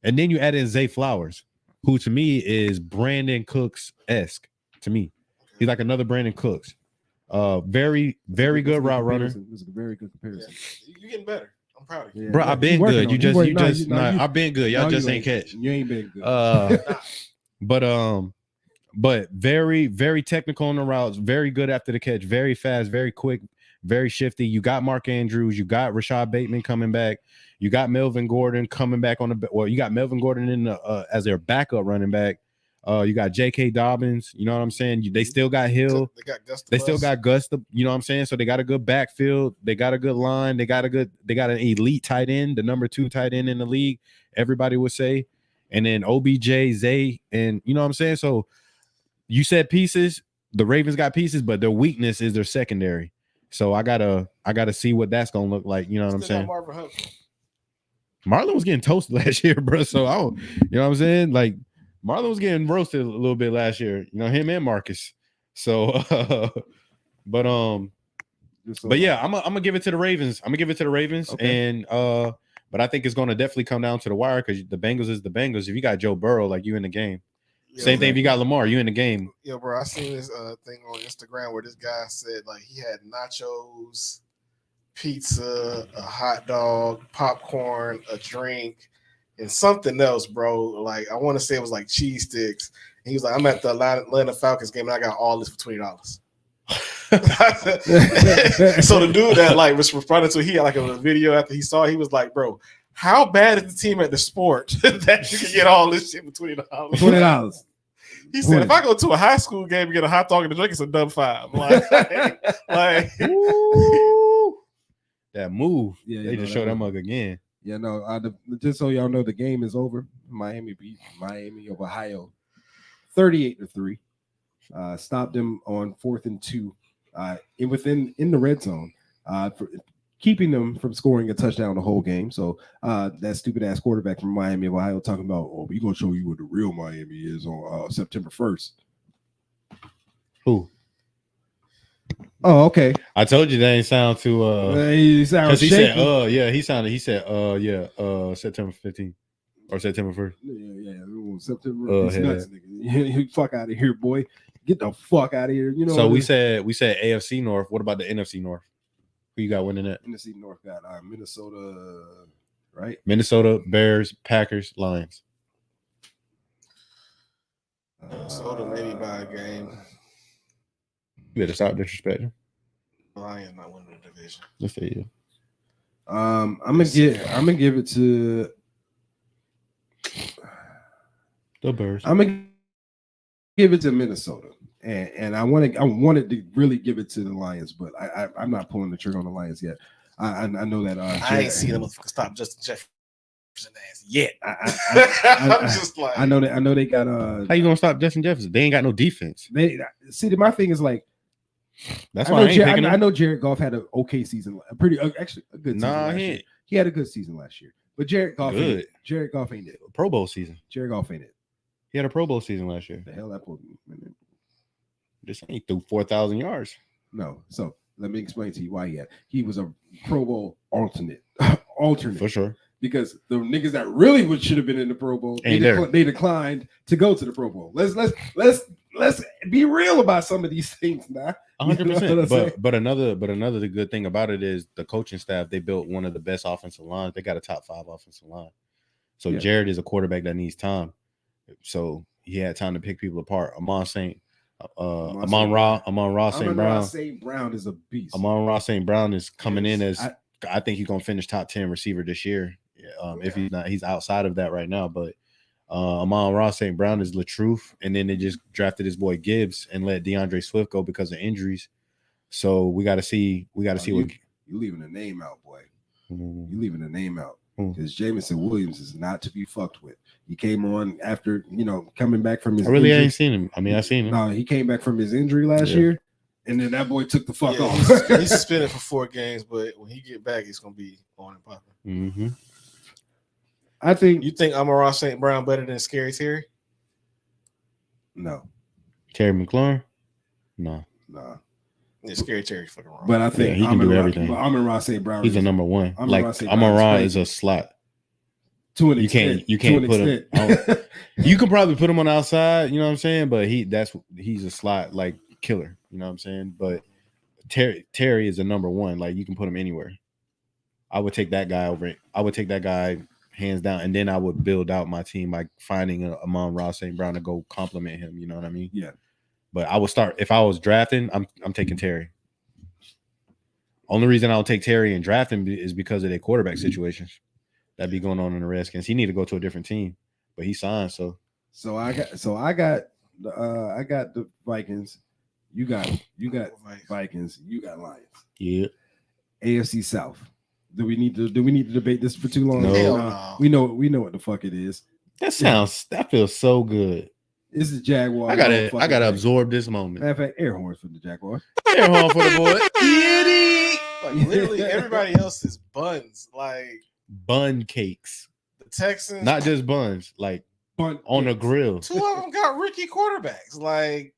And then you add in Zay Flowers, who to me is Brandon Cooks-esque to me. He's like another Brandon Cooks. Very, very good route runner. It was a very good comparison. Yeah. You're getting better. I'm proud of you. Yeah, Bro, I've been good. I've been good. Y'all just ain't catch. You ain't been good. But very, very technical on the routes, very good after the catch, very fast, very quick, very shifty. You got Mark Andrews, you got Rashad Bateman coming back, you got Melvin Gordon coming back you got Melvin Gordon in the as their backup running back. You got J.K. Dobbins, you know what I'm saying? They still got Hill. They still got Gus, you know what I'm saying? So they got a good backfield. They got a good line. They got an elite tight end, the number 2 tight end in the league, everybody would say. And then OBJ, Zay, and you know what I'm saying? So you said pieces. The Ravens got pieces, but their weakness is their secondary. So I gotta see what that's gonna look like. You know what I'm saying? Marlon was getting toasted last year, bro. So I don't, you know what I'm saying? Like Marlon was getting roasted a little bit last year. You know, him and Marcus. So, but yeah, I'm gonna give it to the Ravens. Okay. And but I think it's gonna definitely come down to the wire because the Bengals is the Bengals. If you got Joe Burrow, like you in the game. Yeah, same thing if you got Lamar, you in the game. Yeah, bro. I seen this thing on Instagram where this guy said like he had nachos, pizza, a hot dog, popcorn, a drink, and something else, bro. Like I want to say it was like cheese sticks. And he was like, I'm at the Atlanta Falcons game and I got all this for $20. So the dude that like was responding to, he had like a video after he saw it, he was like, bro, how bad is the team at the sport that you can get all this shit for $20? $20. He said, if I go to a high school game and get a hot dog and a drink, it's a dumb $5. Like that move. Yeah, they just showed that mug again. Yeah, no. Just so y'all know, the game is over. Miami beat Miami of Ohio, 38-3. Stopped them on 4th and 2, in the red zone, for keeping them from scoring a touchdown the whole game. So that stupid ass quarterback from Miami of Ohio talking about, we're gonna show you what the real Miami is on September 1st. Who? Oh, okay. I told you that ain't sound too he sounds shaky. He said September 15th or September 1st. Yeah. September. He's nuts, nigga. Fuck out of here, boy. Get the fuck out of here. You know. So we said AFC North. What about the NFC North? Who you got winning that? NFC North got Minnesota, right? Minnesota, Bears, Packers, Lions. Minnesota maybe by a game. You better stop disrespecting. Lions not winning the division. Let's say you. I'm gonna give it to the Bears. I'm gonna give it to Minnesota. And I wanted to really give it to the Lions, but I'm not pulling the trigger on the Lions yet. I know that I ain't seen them stop Justin Jefferson ass yet. I'm just like I know they got how you gonna stop Justin Jefferson? They ain't got no defense. They see my thing is like that's why I know Jared Goff had an okay season, actually a good season. He had a good season last year. But Jared Goff ain't Good. it. Jared Goff ain't it. Pro Bowl season. Jared Goff ain't it. He had a Pro Bowl season last year. The hell that put me. This ain't threw 4,000 yards. No. So let me explain to you why he was a Pro Bowl alternate. For sure. Because the niggas that really should have been in the Pro Bowl, they declined to go to the Pro Bowl. Let's be real about some of these things now. 100%. But another good thing about it is the coaching staff. They built one of the best offensive lines. They got a top 5 offensive line. So Jared is a quarterback that needs time. So he had time to pick people apart. Amon-Ra St. Brown. St. Brown is a beast. Amon-Ra St. Brown is coming in as I think he's gonna finish top 10 receiver this year. If he's not, he's outside of that right now. But Amon-Ra St. Brown is the truth. And then they just drafted his boy Gibbs and let DeAndre Swift go because of injuries. So we got to see. What you leaving the name out, boy. You leaving the name out because Jameson Williams is not to be fucked with. He came on after coming back from his. I really injury. ain't seen him. I mean, I seen him. No, he came back from his injury last year, and then that boy took the fuck off. He's suspended for 4 games, but when he get back, he's gonna be on and popping. Mm-hmm. I think you think Amon-Ra St. Brown better than Scary Terry? No. Terry McLaurin? No. Nah. Yeah, Scary Terry's fucking wrong. But I think he can do everything. Amon-Ra St. Brown. He's a number one. Amon-Ra is a slot. To an extent. You can't put him. You can probably put him on the outside, you know what I'm saying? But he's a slot like killer, you know what I'm saying? But Terry is a number one. Like you can put him anywhere. I would take that guy over it. I would take that guy hands down, and then I would build out my team by finding Amon-Ra St. Brown to go compliment him. You know what I mean? Yeah. But I would start if I was drafting. I'm taking Terry. Only reason I'll take Terry and draft him is because of their quarterback situations that be going on in the Redskins. He need to go to a different team, but he signed. So I got the Vikings. You got Vikings. You got Lions. Yeah. AFC South. Do we need to debate this for too long? No. We know what the fuck it is. That feels so good. This is Jaguar. I gotta absorb this moment. Matter of fact, air horns for the Jaguar. Air horn for the boy. Like literally everybody else is buns. Like bun cakes. The Texans. Not just buns, like bun on the grill. 2 of them got rookie quarterbacks. Like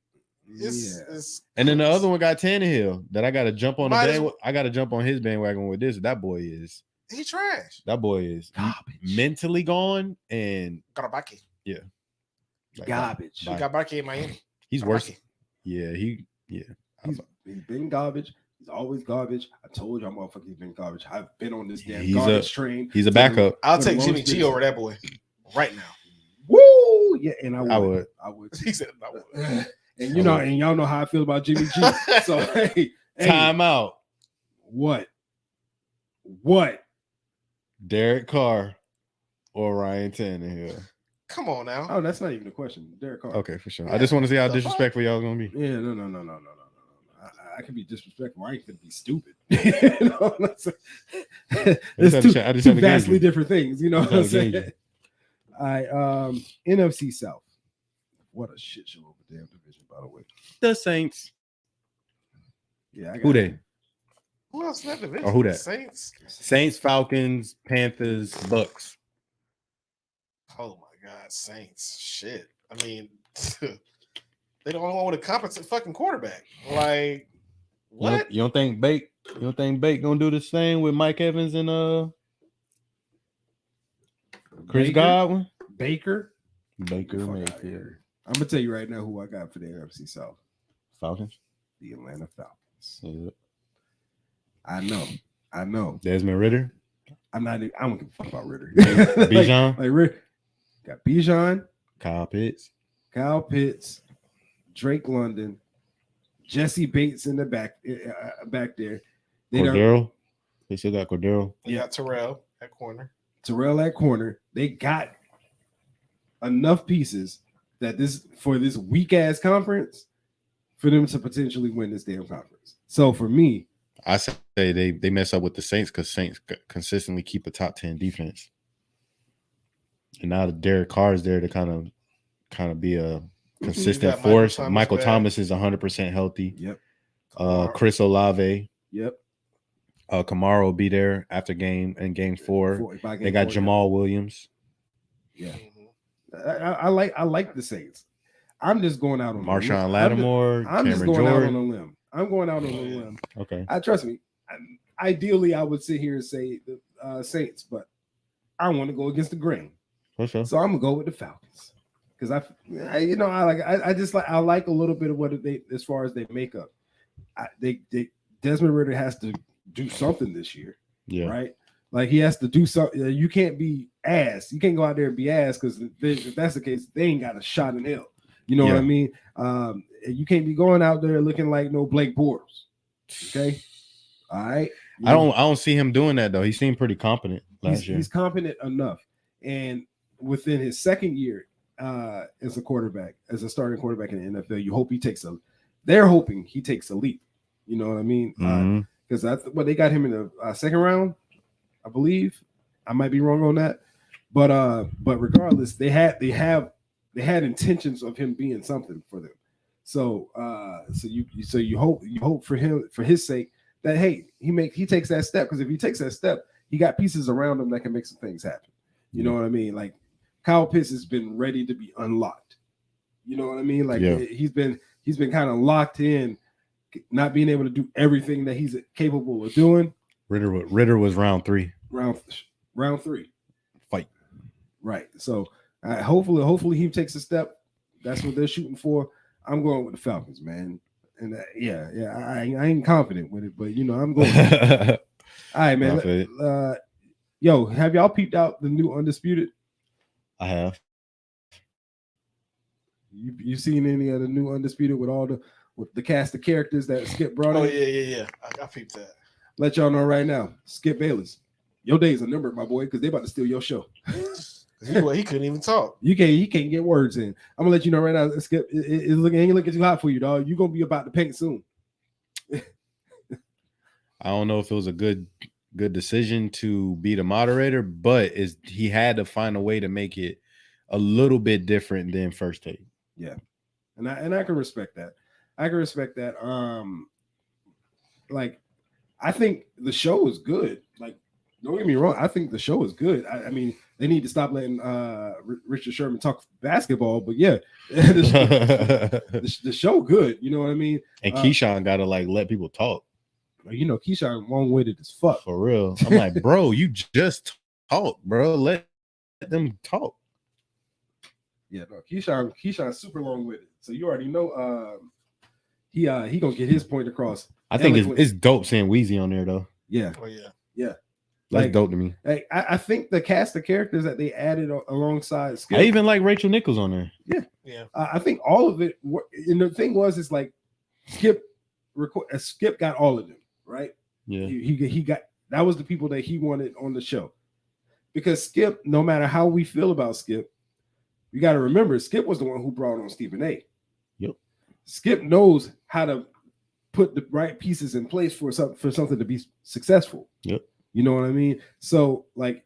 it's and then the other one got Tannehill that I gotta jump on the bandwagon. I gotta jump on his bandwagon with this. That boy is trash. That boy is mentally gone and Garbage. Yeah. Like garbage. He got Barkey in Miami. He's worse. Yeah, he's been garbage. He's always garbage. I told y'all motherfuckers he's been garbage. I've been on this damn garbage train. He's a backup. I'll take Jimmy G over that boy right now. Woo! Yeah, and I would. He said I would. And y'all know how I feel about Jimmy G. So hey, time out. What? Derek Carr or Ryan Tannehill? Come on now. Oh, that's not even a question. Derek Carr. Okay, for sure. I just want to see how disrespectful y'all gonna be. Yeah, no. I can be disrespectful. I ain't gonna be stupid. It's two vastly different things. You know what I'm saying? All right, NFC South. What a shit show of a damn division, by the way. The Saints. Yeah, who they? Who else in that division? Or who that? Saints, Falcons, Panthers, Bucks. Oh my God, Saints. Shit. I mean, they don't want with a competent fucking quarterback. Like, what? You don't think Bake gonna do the same with Mike Evans and Chris Godwin? Baker Mayfield. I'm gonna tell you right now who I got for the NFC South. Falcons. The Atlanta Falcons. Yeah. I know. Desmond Ridder. I don't give a fuck about Ridder. Bijan. like Ridder. Got Bijan. Kyle Pitts. Drake London. Jesse Bates in the back there. Cordero. They still got Cordero. They got Terrell at corner. They got enough pieces that this weak ass conference for them to potentially win this damn conference. So for me, I say they mess up with the Saints because Saints consistently keep a top 10 defense, and now Derek Carr is there to kind of be a consistent force. Michael Thomas is 100% healthy. Yep. Chris Olave. Yep. Kamara will be there after game 4. They got Jamal Williams. Yeah, I like the Saints. I'm just going out on Marshawn Lattimore. I'm just going out on a limb. I'm going out on a limb. Okay. Trust me. Ideally, I would sit here and say the Saints, but I want to go against the grain. For sure. So I'm gonna go with the Falcons because I like a little bit of what they as far as they make up. Desmond Ridder has to do something this year. Yeah. Right. Like he has to do something. You can't be ass. You can't go out there and be ass because if that's the case, they ain't got a shot in hell. You know what I mean? You can't be going out there looking like no Blake Bortles. Okay. All right. I don't see him doing that though. He seemed pretty competent last year. He's competent enough. And within his second year as a quarterback, as a starting quarterback in the NFL, they're hoping he takes a leap. You know what I mean? Because they got him in the second round, I believe. I might be wrong on that. But regardless, they had intentions of him being something for them. So you hope for him, for his sake, that hey, he takes that step, because if he takes that step, he got pieces around him that can make some things happen. You know what I mean? Like Kyle Pitts has been ready to be unlocked. You know what I mean? Like he's been kind of locked in, not being able to do everything that he's capable of doing. Ritter was round 3. Round 3. Fight. Right. So hopefully he takes a step. That's what they're shooting for. I'm going with the Falcons, man. And I ain't confident with it, but I'm going. All right, man. Yo, have y'all peeped out the new Undisputed? I have. You seen any of the new Undisputed with the cast of characters that Skip brought in? Oh yeah. I peeped that. Let y'all know right now, Skip Bayless, your days are numbered, my boy, because they about to steal your show. He couldn't even talk. He can't get words in. I'm gonna let you know right now, Skip. It's ain't looking too hot for you, dog. You're gonna be about to paint soon. I don't know if it was a good decision to be the moderator, but he had to find a way to make it a little bit different than First Take. Yeah, and I can respect that. Like, I think the show is good. Like, don't get me wrong. I think the show is good. I mean, they need to stop letting Richard Sherman talk basketball. But yeah, the show good. You know what I mean? And Keyshawn got to let people talk. Keyshawn long-winded as fuck. For real. I'm like, bro, you just talk, bro. Let them talk. Yeah, no, Keyshawn's super long-winded. So you already know he gonna get his point across. I think it's dope seeing Weezy on there though. Yeah. Oh yeah. Yeah. That's dope to me. I think the cast of characters that they added alongside Skip. I even like Rachel Nichols on there. Yeah. I think all of it. And the thing is like Skip got all of them, right? Yeah. He got, that was the people that he wanted on the show. Because Skip, no matter how we feel about Skip, you got to remember Skip was the one who brought on Stephen A. Yep. Skip knows how to put the right pieces in place for something to be successful. Yep. You know what I mean? So like,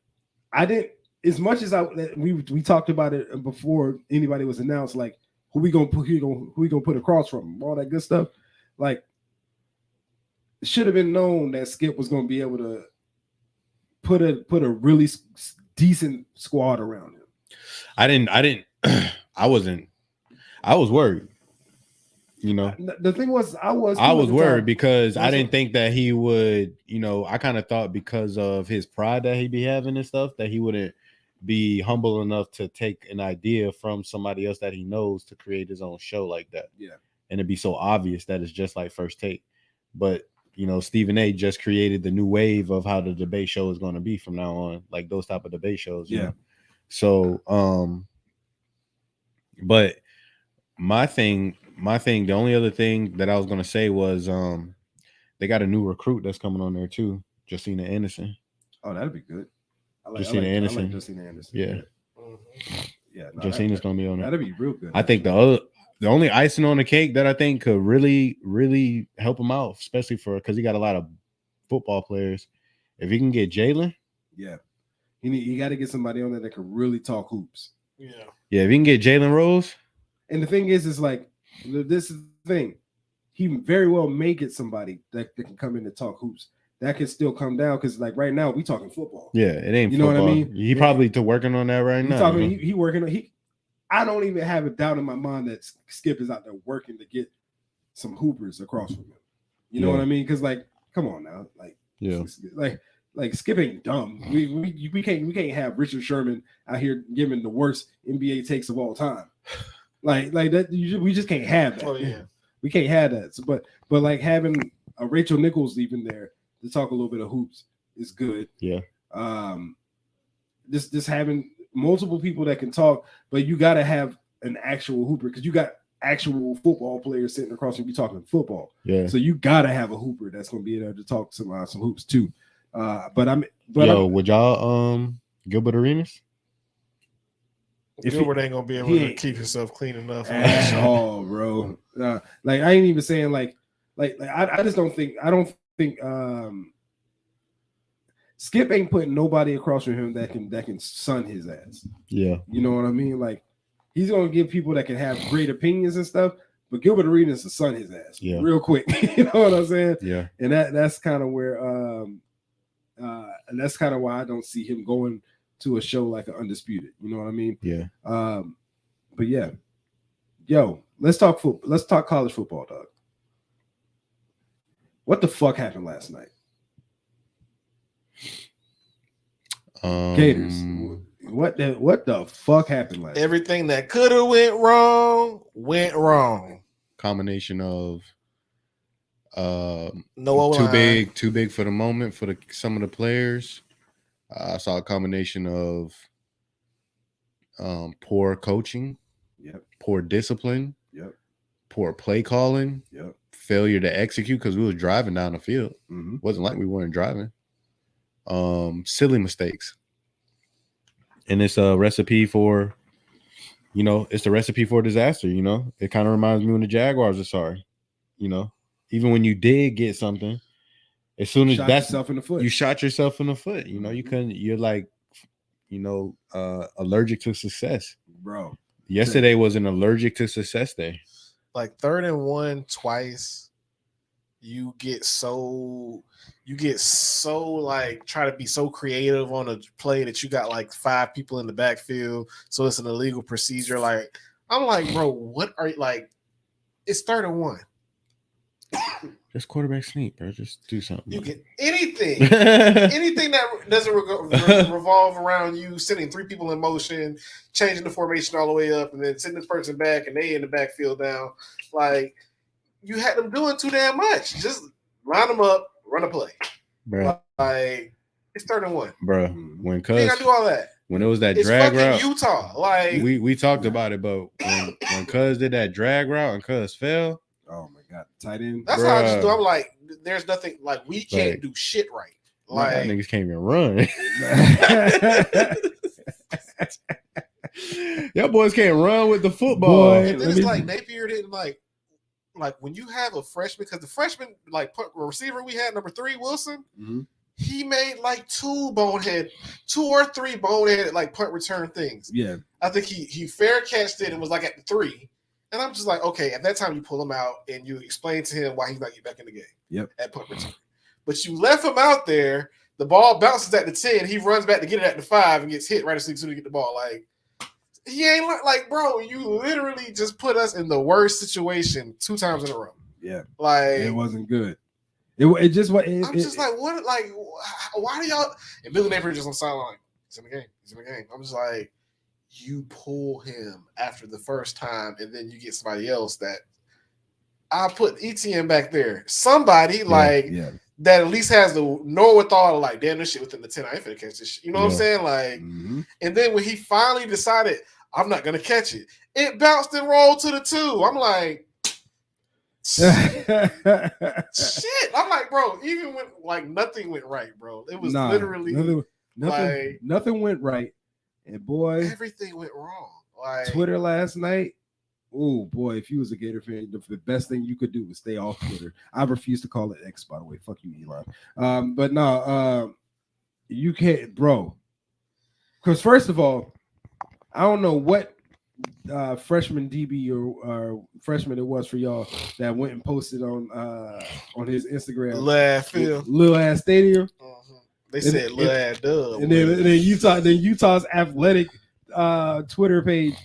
I didn't, as much as we talked about it before anybody was announced, like who we gonna put across from, all that good stuff. Like, it should have been known that Skip was gonna be able to put a really decent squad around him. I was worried. The thing was, I was worried because I didn't think that he would, I kind of thought because of his pride that he'd be having and stuff, that he wouldn't be humble enough to take an idea from somebody else that he knows to create his own show like that. Yeah. And it'd be so obvious that it's just like First Take. But, Stephen A just created the new wave of how the debate show is going to be from now on, like those type of debate shows. Yeah. So, but my thing, the only other thing that I was going to say was they got a new recruit that's coming on there too, Josina Anderson. Oh, that'd be good. Josina Anderson. I like Josina Anderson. Yeah. Yeah. No, Josina's going to be on there. That'd be real good. I think the only icing on the cake that I think could really, really help him out, especially because he got a lot of football players. If he can get Jalen. Yeah. You got to get somebody on there that can really talk hoops. Yeah. Yeah. If he can get Jalen Rose. And the thing is like, this is the thing. He very well may get somebody that can come in and talk hoops. that could still come down because like right now we talking football. Yeah, it ain't. You know football. what I mean? He probably to working on that right now. Talking, he working on he. I don't even have a doubt in my mind that Skip is out there working to get some hoopers across from him. You know what I mean? Because like, come on now, like, like Skip ain't dumb. We can't have Richard Sherman out here giving the worst NBA takes of all time. Like that, we just can't have that. Oh yeah, we can't have that. So, but like having a Rachel Nichols even there to talk a little bit of hoops is good. Yeah. Just having multiple people that can talk, but you got to have an actual hooper because you got actual football players sitting across from you talking football. Yeah. So you got to have a hooper that's going to be able to talk some hoops too. Would y'all Gilbert Arenas? If Gilbert ain't gonna be able to keep himself clean enough at all, bro. Like I ain't even saying like I just don't think Skip ain't putting nobody across from him that can sun his ass. Yeah, you know what I mean. Like he's gonna give people that can have great opinions and stuff, but Gilbert Arenas to sun his ass real quick. You know what I'm saying? Yeah, and that's kind of where and that's kind of why I don't see him going to a show like an Undisputed. You know what I mean? Yeah. But yeah, yo, let's talk football. Let's talk college football, dog. What the fuck happened last night? Gators. What the fuck happened last night? Everything that could have went wrong. Combination of no too big for the moment for some of the players. I saw a combination of poor coaching, poor discipline, poor play calling, failure to execute because we was driving down the field. Wasn't like we weren't driving. Silly mistakes. And it's a recipe for, it's the recipe for disaster, It kind of reminds me when the Jaguars are sorry, Even when you did get something, as soon as you shot yourself in the foot. You couldn't. You're like, allergic to success, bro. Yesterday was an allergic to success day. Like 3rd and 1 twice. You get so like try to be so creative on a play that you got like 5 people in the backfield, so it's an illegal procedure. Like I'm like, bro, what are you like? It's 3rd and 1. Just quarterback sneak, bro. Just do something. You get anything that doesn't revolve around you sending 3 people in motion, changing the formation all the way up, and then sending this person back, and they in the backfield down. Like you had them doing too damn much. Just line them up, run a play, bro. Like it's 3rd and 1, bro. When you gotta do all that. When it was that drag route, Utah. Like we talked about it, but when Cuz did that drag route and Cuz fell. Oh my god, tight end. That's how I just do. I'm like, there's nothing like we can't do shit right. Like niggas can't even run. Y'all boys can't run with the football. And then it's like Napier didn't like when you have a freshman, because the freshman receiver we had, number 3, Wilson, he made like 2 or 3 boneheaded like punt return things. Yeah, I think he fair catched it and was like at the 3. And I'm just like, okay, at that time you pull him out and you explain to him why he's not getting back in the game. Yep. At punt return. But you left him out there, the ball bounces at the 10, he runs back to get it at the 5 and gets hit right as soon as he get the ball. Like, he ain't like, bro, you literally just put us in the worst situation 2 times in a row. Yeah. Like, it wasn't good. It just what I'm just like, what, like, why do y'all, and Billy Napier just on the sideline, he's in the game. I'm just like, you pull him after the first time, and then you get somebody else that I put ETN back there. Somebody that at least has the know-withal of like, damn, this shit within the 10. I ain't finna catch this shit. You know what I'm saying? Like, and then when he finally decided, I'm not gonna catch it, it bounced and rolled to the 2. I'm like, shit. I'm like, bro, even when like nothing went right, bro. It was literally nothing went right. And boy, everything went wrong. Like Twitter last night. Oh boy, if you was a Gator fan, the best thing you could do was stay off Twitter. I refuse to call it X, by the way. Fuck you, Elon. But no, you can't, bro. Because first of all, I don't know what freshman DB or freshman it was for y'all that went and posted on his Instagram. Lil Ass Stadium. They said Lil Ass Dub. And then Utah's athletic Twitter page.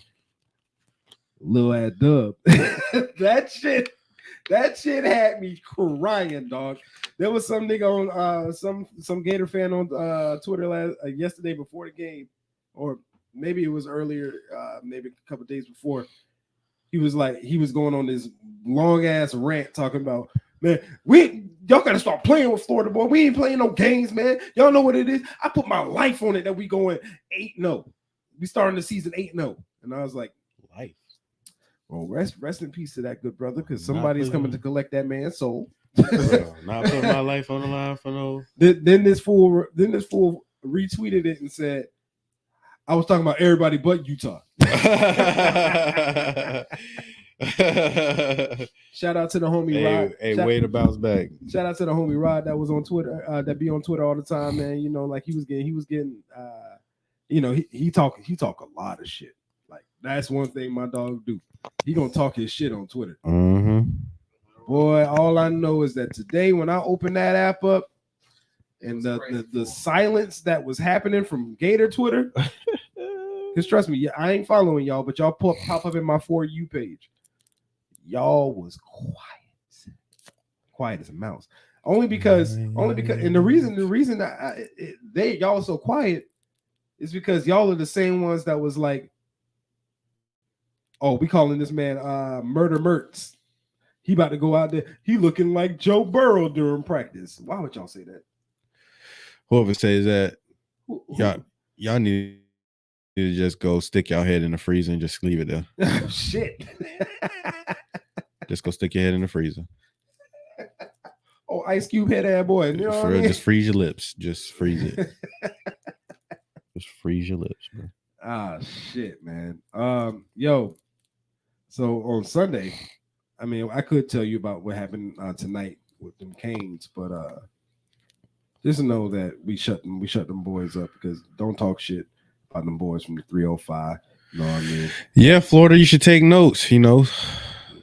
Lil Ass Dub. That shit had me crying, dog. There was some nigga on some Gator fan on Twitter yesterday before the game, or maybe it was earlier, maybe a couple days before. He was going on this long ass rant talking about, man, y'all gotta start playing with Florida, boy. We ain't playing no games, man. Y'all know what it is. I put my life on it that we going 8-0. We starting the season 8-0, and I was like, life. Well, rest in peace to that good brother, because somebody's coming to collect that man's soul. Bro, not putting my life on the line for no. Then this fool retweeted it and said, I was talking about everybody but Utah. Shout out to the homie Rod. Way to bounce back. Shout out to the homie Rod that was on Twitter, that be on Twitter all the time, man. You know, like he was getting you know, he talk a lot of shit. Like that's one thing my dog do. He gonna talk his shit on Twitter. Mm-hmm. Boy, all I know is that today when I opened that app up and the silence that was happening from Gator Twitter, because trust me, I ain't following y'all, but y'all pop up in my For You page. Y'all was quiet as a mouse. Only because, and the reason that y'all so quiet is because y'all are the same ones that was like, oh, we calling this man Murder Mertz. He about to go out there. He looking like Joe Burrow during practice. Why would y'all say that? Whoever says that, y'all need to just go stick your head in the freezer and just leave it there. Oh, shit. Just go stick your head in the freezer. Oh, Ice Cube head ass boy. You know what I mean? Just freeze your lips. Just freeze it. Just freeze your lips, bro. Ah, shit, man. Yo, so on Sunday, I mean, I could tell you about what happened tonight with them Canes, but just know that we shut them boys up, because don't talk shit about them boys from the 305. You know what I mean? Yeah, Florida, you should take notes. You know,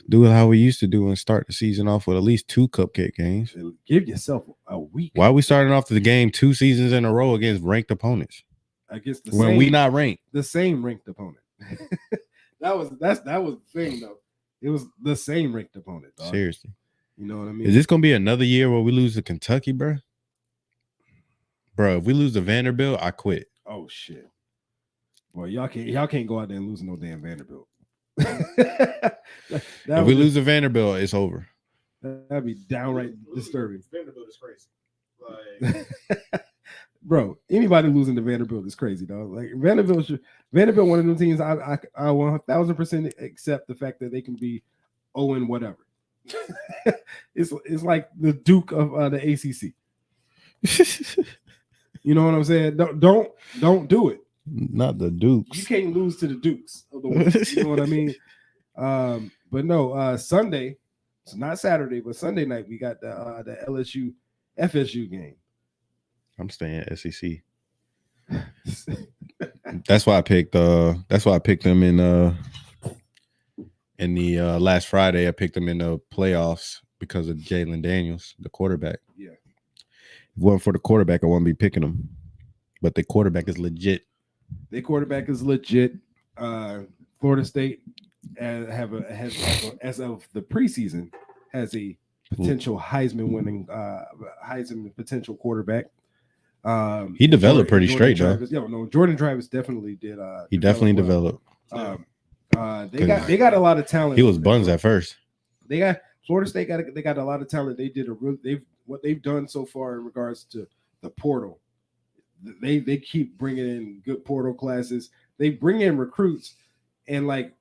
do it how we used to do and start the season off with at least 2 cupcake games. Give yourself a week. Why are we starting off the game 2 seasons in a row against ranked opponents? Against the when we not ranked, the same ranked opponent. that was the thing though. It was the same ranked opponent. Dog. Seriously, you know what I mean? Is this gonna be another year where we lose to Kentucky, bro? Bro, if we lose to Vanderbilt, I quit. Oh shit! Well, y'all can't go out there and lose no damn Vanderbilt. If we lose to Vanderbilt, it's over. That'd be downright disturbing. Vanderbilt is crazy. Like, bro, anybody losing to Vanderbilt is crazy, dog. Like Vanderbilt, one of them teams. I 1000% accept the fact that they can be 0 whatever. it's like the Duke of the ACC. You know what I'm saying? Don't do it. Not the Dukes. You can't lose to the Dukes of the West. You know what I mean? But no, Sunday. It's not Saturday, but Sunday night we got the LSU FSU game. I'm staying SEC. That's why I picked. That's why I picked them in the last Friday. I picked them in the playoffs because of Jalen Daniels, the quarterback. Yeah. If it wasn't for the quarterback, I wouldn't be picking them. But the quarterback is legit. Their quarterback is legit. Florida State has as of the preseason has a potential Heisman winning Heisman potential quarterback. He developed pretty straight though. Yeah, no, Jordan Travis definitely did. He definitely developed. They got a lot of talent. He was buns at first. They got Florida State got a lot of talent. They did what they've done so far in regards to the portal. They keep bringing in good portal classes. They bring in recruits, and like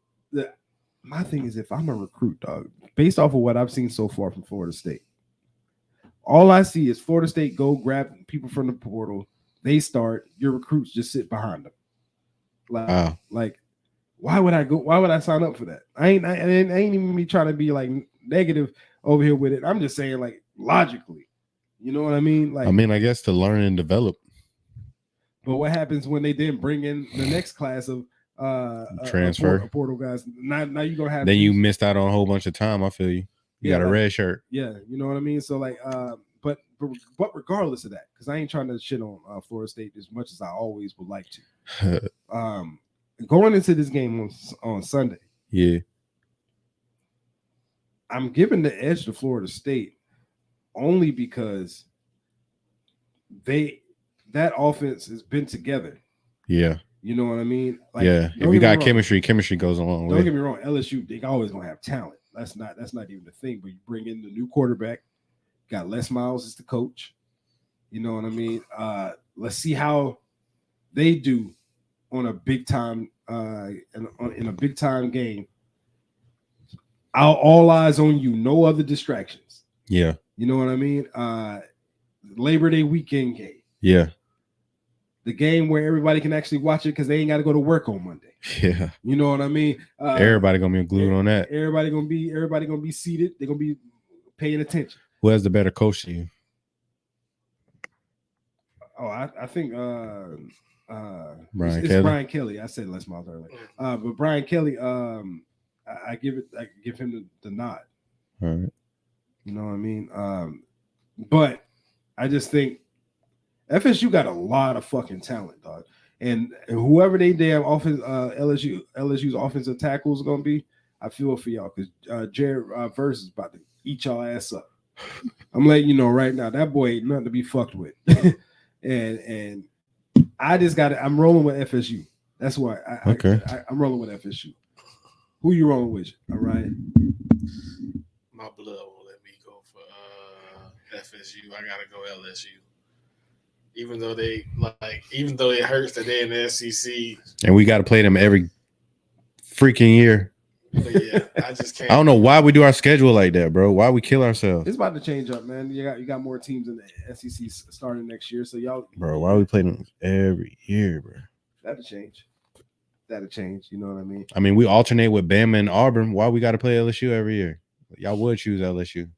my thing is, if I'm a recruit, dog, based off of what I've seen so far from Florida State, all I see is Florida State go grab people from the portal. They start. Your recruits just sit behind them. Like, why would I go? Why would I sign up for that? I ain't even me trying to be like negative over here with it. I'm just saying like logically, you know what I mean? Like, I guess to learn and develop. But what happens when they then bring in the next class of transfer portal guys. Now you're gonna have. Then you missed out on a whole bunch of time. I feel you. You got a red shirt. Yeah, you know what I mean. So like, but regardless of that, because I ain't trying to shit on Florida State as much as I always would like to. Going into this game on Sunday, yeah, I'm giving the edge to Florida State only because that offense has been together. Yeah. You know what I mean? Like, yeah. If you got chemistry goes a long way. Don't get me wrong. LSU, they always gonna have talent. That's not even the thing. But you bring in the new quarterback, got Les Miles as the coach. You know what I mean? Let's see how they do on a big time in a big time game. All eyes on you. No other distractions. Yeah. You know what I mean? Labor Day weekend game. Yeah. The game where everybody can actually watch it because they ain't got to go to work on Monday. Yeah. You know what I mean? Everybody gonna be glued on that. Everybody gonna be seated. They're gonna be paying attention. Who has the better coach to you? Oh, I think Brian it's Kelly. Brian Kelly. I said Les Miles earlier. But Brian Kelly, I give him the nod. All right. You know what I mean? But I just think FSU got a lot of fucking talent, dog. And whoever they damn offense, LSU's offensive tackles are gonna be, I feel for y'all because Jared Verse is about to eat y'all ass up. I'm letting you know right now, that boy ain't nothing to be fucked with. and I just got it. I'm rolling with FSU. That's why. I'm rolling with FSU. Who you rolling with? All right. My blood won't let me go for FSU. I gotta go LSU. Even though it hurts that they're in the SEC, and we got to play them every freaking year. But yeah, I just can't. I don't know why we do our schedule like that, bro. Why we kill ourselves? It's about to change up, man. You got more teams in the SEC starting next year, so y'all. Bro, why we play them every year, bro? That'll change. You know what I mean? I mean, we alternate with Bama and Auburn. Why we got to play LSU every year? Y'all would choose LSU.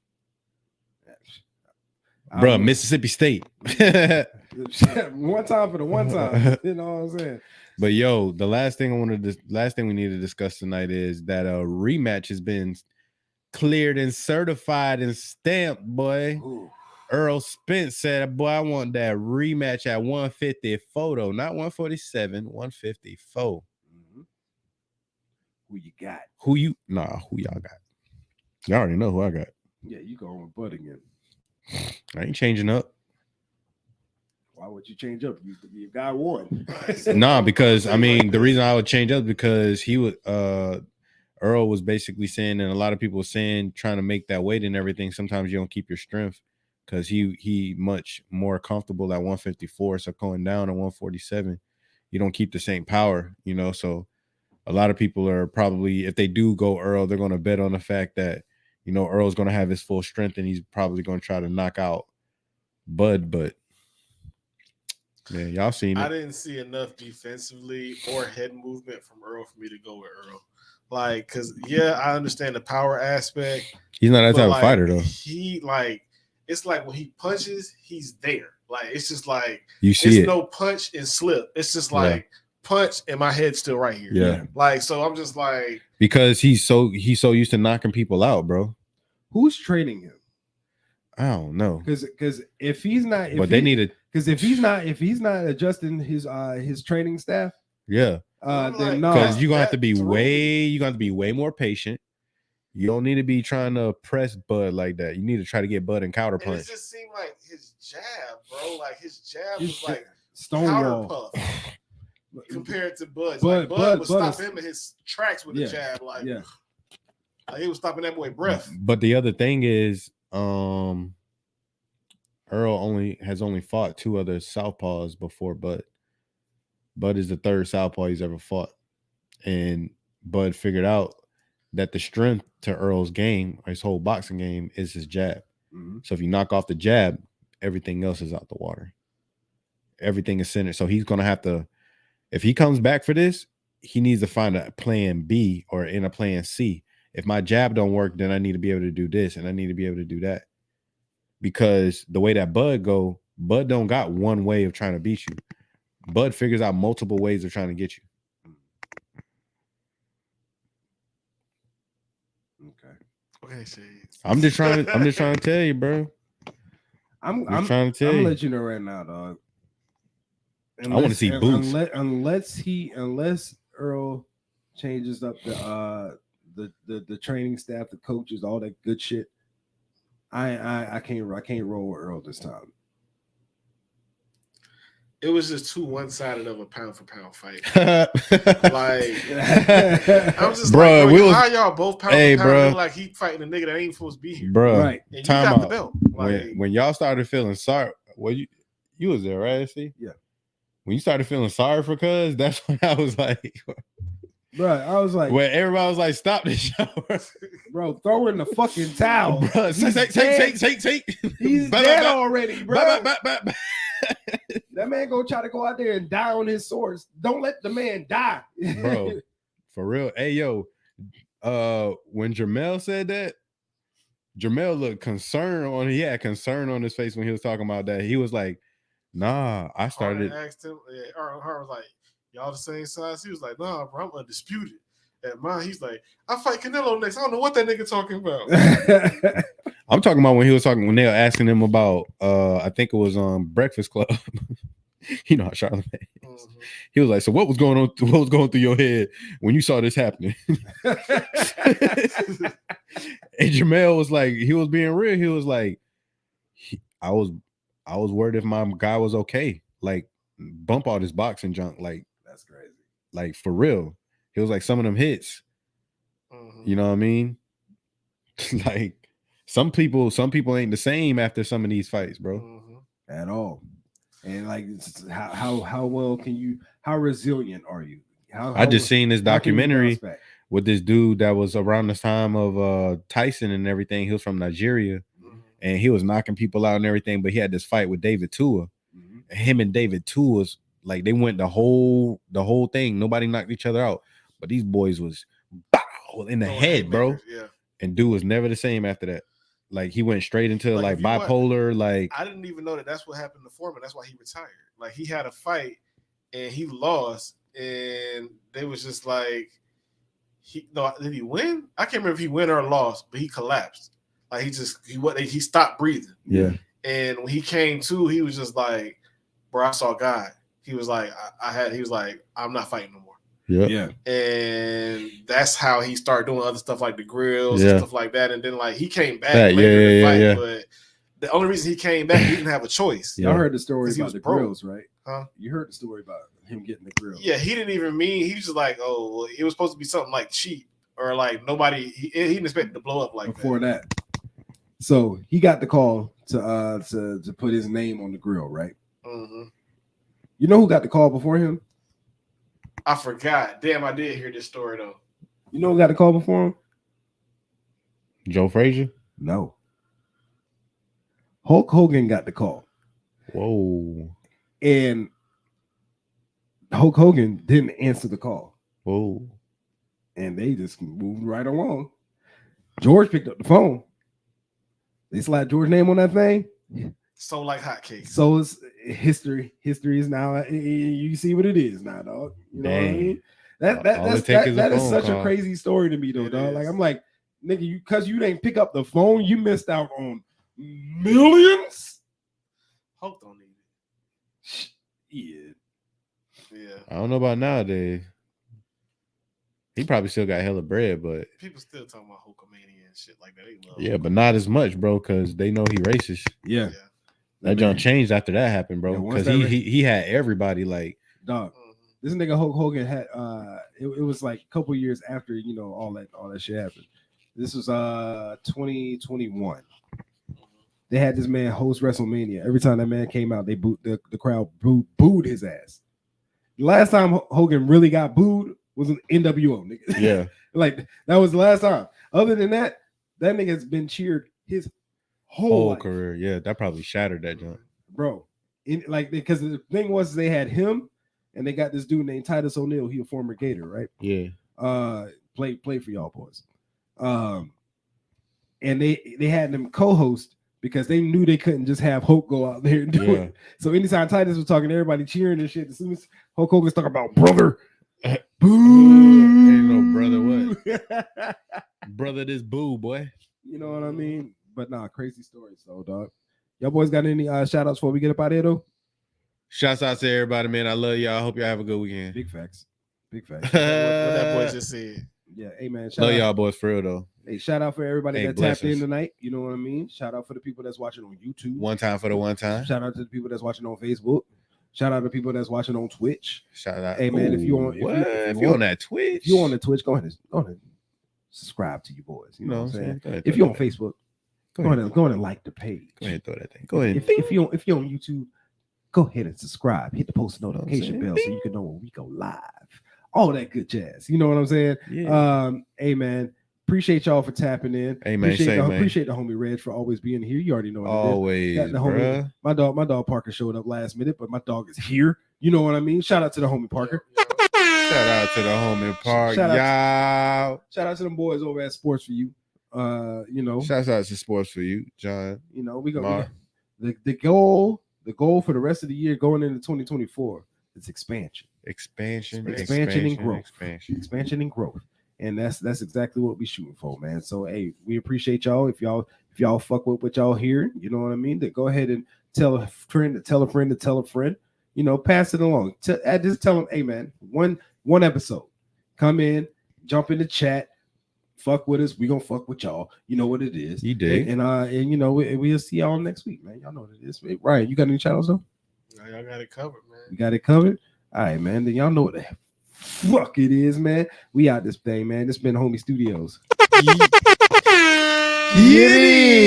Bro, Mississippi State. One time for the one time. You know what I'm saying? But yo, the last thing we need to discuss tonight is that a rematch has been cleared and certified and stamped, boy. Ooh. Earl Spence said, boy, I want that rematch at 154, though. Not 147, 154. Mm-hmm. Who you got? Who y'all got? Y'all already know who I got. Yeah, you going with Bud again. I ain't changing up. Why would you change up? You got one. Nah, because I mean the reason I would change up is because he would Earl was basically saying, and a lot of people were saying, trying to make that weight and everything. Sometimes you don't keep your strength because he much more comfortable at 154. So going down to 147, you don't keep the same power, you know. So a lot of people are probably, if they do go Earl, they're going to bet on the fact that, you know, Earl's going to have his full strength and he's probably going to try to knock out Bud. But yeah, y'all seen it. I didn't see enough defensively or head movement from Earl for me to go with Earl. Like, because yeah, I understand the power aspect. He's not that type of fighter though. It's like when he punches, he's there. Like, it's just like you see it's no punch and slip. It's just like punch and my head's still right here. Yeah. Like, so I'm just like, because he's so used to knocking people out, bro. Who's training him? I don't know. Because if he's not, because if he's not adjusting his training staff, then no, because you're gonna have to be way more patient. You don't need to be trying to press Bud like that. You need to try to get Bud and counter punch. It just seemed like his jab, bro. Like his jab was like Stonewall compared to Bud. Like Bud would stop him in his tracks with a jab. Like, he was stopping that boy breath. But the other thing is, Earl has only fought 2 other southpaws before Bud. Bud is the 3rd southpaw he's ever fought, and Bud figured out that the strength to Earl's game, his whole boxing game, is his jab. Mm-hmm. So if you knock off the jab, everything else is out the water. Everything is centered. So he's gonna have to, if he comes back for this, he needs to find a plan B or in a plan C. If my jab don't work, then I need to be able to do this and I need to be able to do that. Because the way that Bud don't got one way of trying to beat you. Bud figures out multiple ways of trying to get you. Okay, Shades. I'm just trying to tell you, bro. I'm trying to tell gonna you. let you know right now, dog. I want to see Boots. Unless Earl changes up the training staff, the coaches, all that good shit. I can't roll with Earl this time. It was just too one-sided of a pound for pound fight. Like, I was just bro, like, bro, how y'all both pound for pound? Bro, like he fighting a nigga that ain't supposed to be here, bro. Right? And you Time got out. the belt. Like, When y'all started feeling sorry, well, you was there, right? See, yeah. When you started feeling sorry for Cuz, that's when I was like, bro, I was like, when everybody was like, stop this show, bro, throw in the fucking towel, bro. Take. He's dead already, bro. That man gonna try to go out there and die on his swords. Don't let the man die, bro. For real. Hey, yo, when Jermel said that, Jermel looked concerned he had concern on his face when he was talking about that. He was like, nah, I started. I asked him, Har was like, y'all the same size? He was like, nah, bro, I'm undisputed. At mine, he's like, I fight Canelo next. I don't know what that nigga talking about. I'm talking about when they were asking him about I think it was Breakfast Club. You know how Charlamagne is. Mm-hmm. He was like, so what was going on through your head when you saw this happening? And Jermel was like, he was being real. He was like, I was worried if my guy was okay. Like, bump all this boxing junk. Like, that's crazy. Like, for real. He was like, some of them hits. Mm-hmm. You know what I mean? Like, some people ain't the same after some of these fights, bro. Mm-hmm. At all. And like, how well can you? How resilient are you? I just seen this documentary with this dude that was around the time of Tyson and everything. He was from Nigeria, and he was knocking people out and everything. But he had this fight with David Tua. Mm-hmm. Him and David Tua was like, they went the whole thing. Nobody knocked each other out, but these boys was bow in the head, bro. Yeah. And dude was never the same after that. Like, he went straight into like bipolar. Like, I didn't even know that's what happened to Foreman. That's why he retired. Like, he had a fight and he lost, and they was just like, did he win? I can't remember if he win or lost, but he collapsed. Like, he stopped breathing. Yeah. And when he came to, he was just like, bro, I saw God. He was like, he was like, I'm not fighting no more. Yeah. And that's how he started doing other stuff like the grills and stuff like that. And then like he came back later to fight, but the only reason he came back, he didn't have a choice. Y'all heard the story about the broke. grills, right? Huh? You heard the story about him getting the grill. Yeah, he didn't even mean, he was just like, oh, well, it was supposed to be something like cheap or like nobody, he didn't expect it to blow up like before that. So he got the call to put his name on the grill, right? Mm-hmm. You know who got the call before him? I forgot. Damn, I did hear this story though. You know who got the call before him? Joe Frazier? No. Hulk Hogan got the call. Whoa. And Hulk Hogan didn't answer the call. Whoa. And they just moved right along. George picked up the phone. They slide George's name on that thing. So like hotcakes. So it's history. History is now. You see what it is now, dog. You know what I mean? That is such a crazy story to me, though, dog. Like, I'm like, nigga, because you didn't pick up the phone, you missed out on millions. Hulk don't need it. Yeah. I don't know about nowadays. He probably still got hella bread, but people still talking about Hulkamania and shit like that. They love but not as much, bro, because they know he racist. Yeah. That junk changed after that happened, bro. Because he had everybody like, dog. This nigga Hulk Hogan had it was like a couple years after all that shit happened. This was 2021. They had this man host WrestleMania. Every time that man came out, they the crowd booed his ass. The last time Hogan really got booed was an NWO, nigga. Yeah. Like, that was the last time. Other than that nigga's been cheered his whole career. Yeah, that probably shattered that jump, bro. Because the thing was, they had him, and they got this dude named Titus O'Neil. He a former Gator, right? Yeah. Play for y'all boys. And they had them co-host because they knew they couldn't just have Hulk go out there and do it. So anytime Titus was talking, everybody cheering and shit. As soon as Hulk Hogan was talking about brother, boo, ain't no brother what. Brother, this boo, boy. You know what I mean? But nah, crazy stories, so dog. Y'all boys got any shout outs before we get up out of here though? Shouts out to everybody, man. I love y'all. I hope y'all have a good weekend. Big facts. What that boy just said. Yeah, hey man. Love y'all boys for real though. Hey, shout out for everybody that tapped in tonight. You know what I mean? Shout out for the people that's watching on YouTube. One time for the one time. Shout out to the people that's watching on Facebook. Shout out to people that's watching on Twitch. Shout out. Hey man, if you on that Twitch, if you on the Twitch, go ahead and subscribe to you boys. You know what I'm saying? If you're on Facebook, go ahead and like the page. Go ahead and throw that thing. Go ahead. If you're on YouTube, go ahead and subscribe. Hit the post notification bell so you can know when we go live. All that good jazz. You know what I'm saying? Yeah. Hey man, appreciate y'all for tapping in. Hey man, appreciate the homie Reg for always being here. You already know what always, it is. The homie, my dog Parker showed up last minute, but my dog is here. You know what I mean? Shout out to the homie Parker. Shout out to the homie Parker. Shout out to them boys over at Sports for You. You know. Shout out to Sports for You, John. You know, we go the goal for the rest of the year going into 2024 is expansion and growth. And that's exactly what we shooting for, man. So hey, we appreciate y'all. If y'all fuck with what y'all hear, you know what I mean, then go ahead and tell a friend to tell a friend to tell a friend. You know, pass it along. Just tell them, hey man, one episode, come in, jump in the chat, fuck with us. We gonna fuck with y'all. You know what it is. You dig. And you know we'll see y'all next week, man. Y'all know what it is. Ryan, you got any channels though? Y'all got it covered, man. You got it covered. All right, man. Then y'all know what the fuck it is, man. We out this thing, man. This been Homie Studios. Yitty.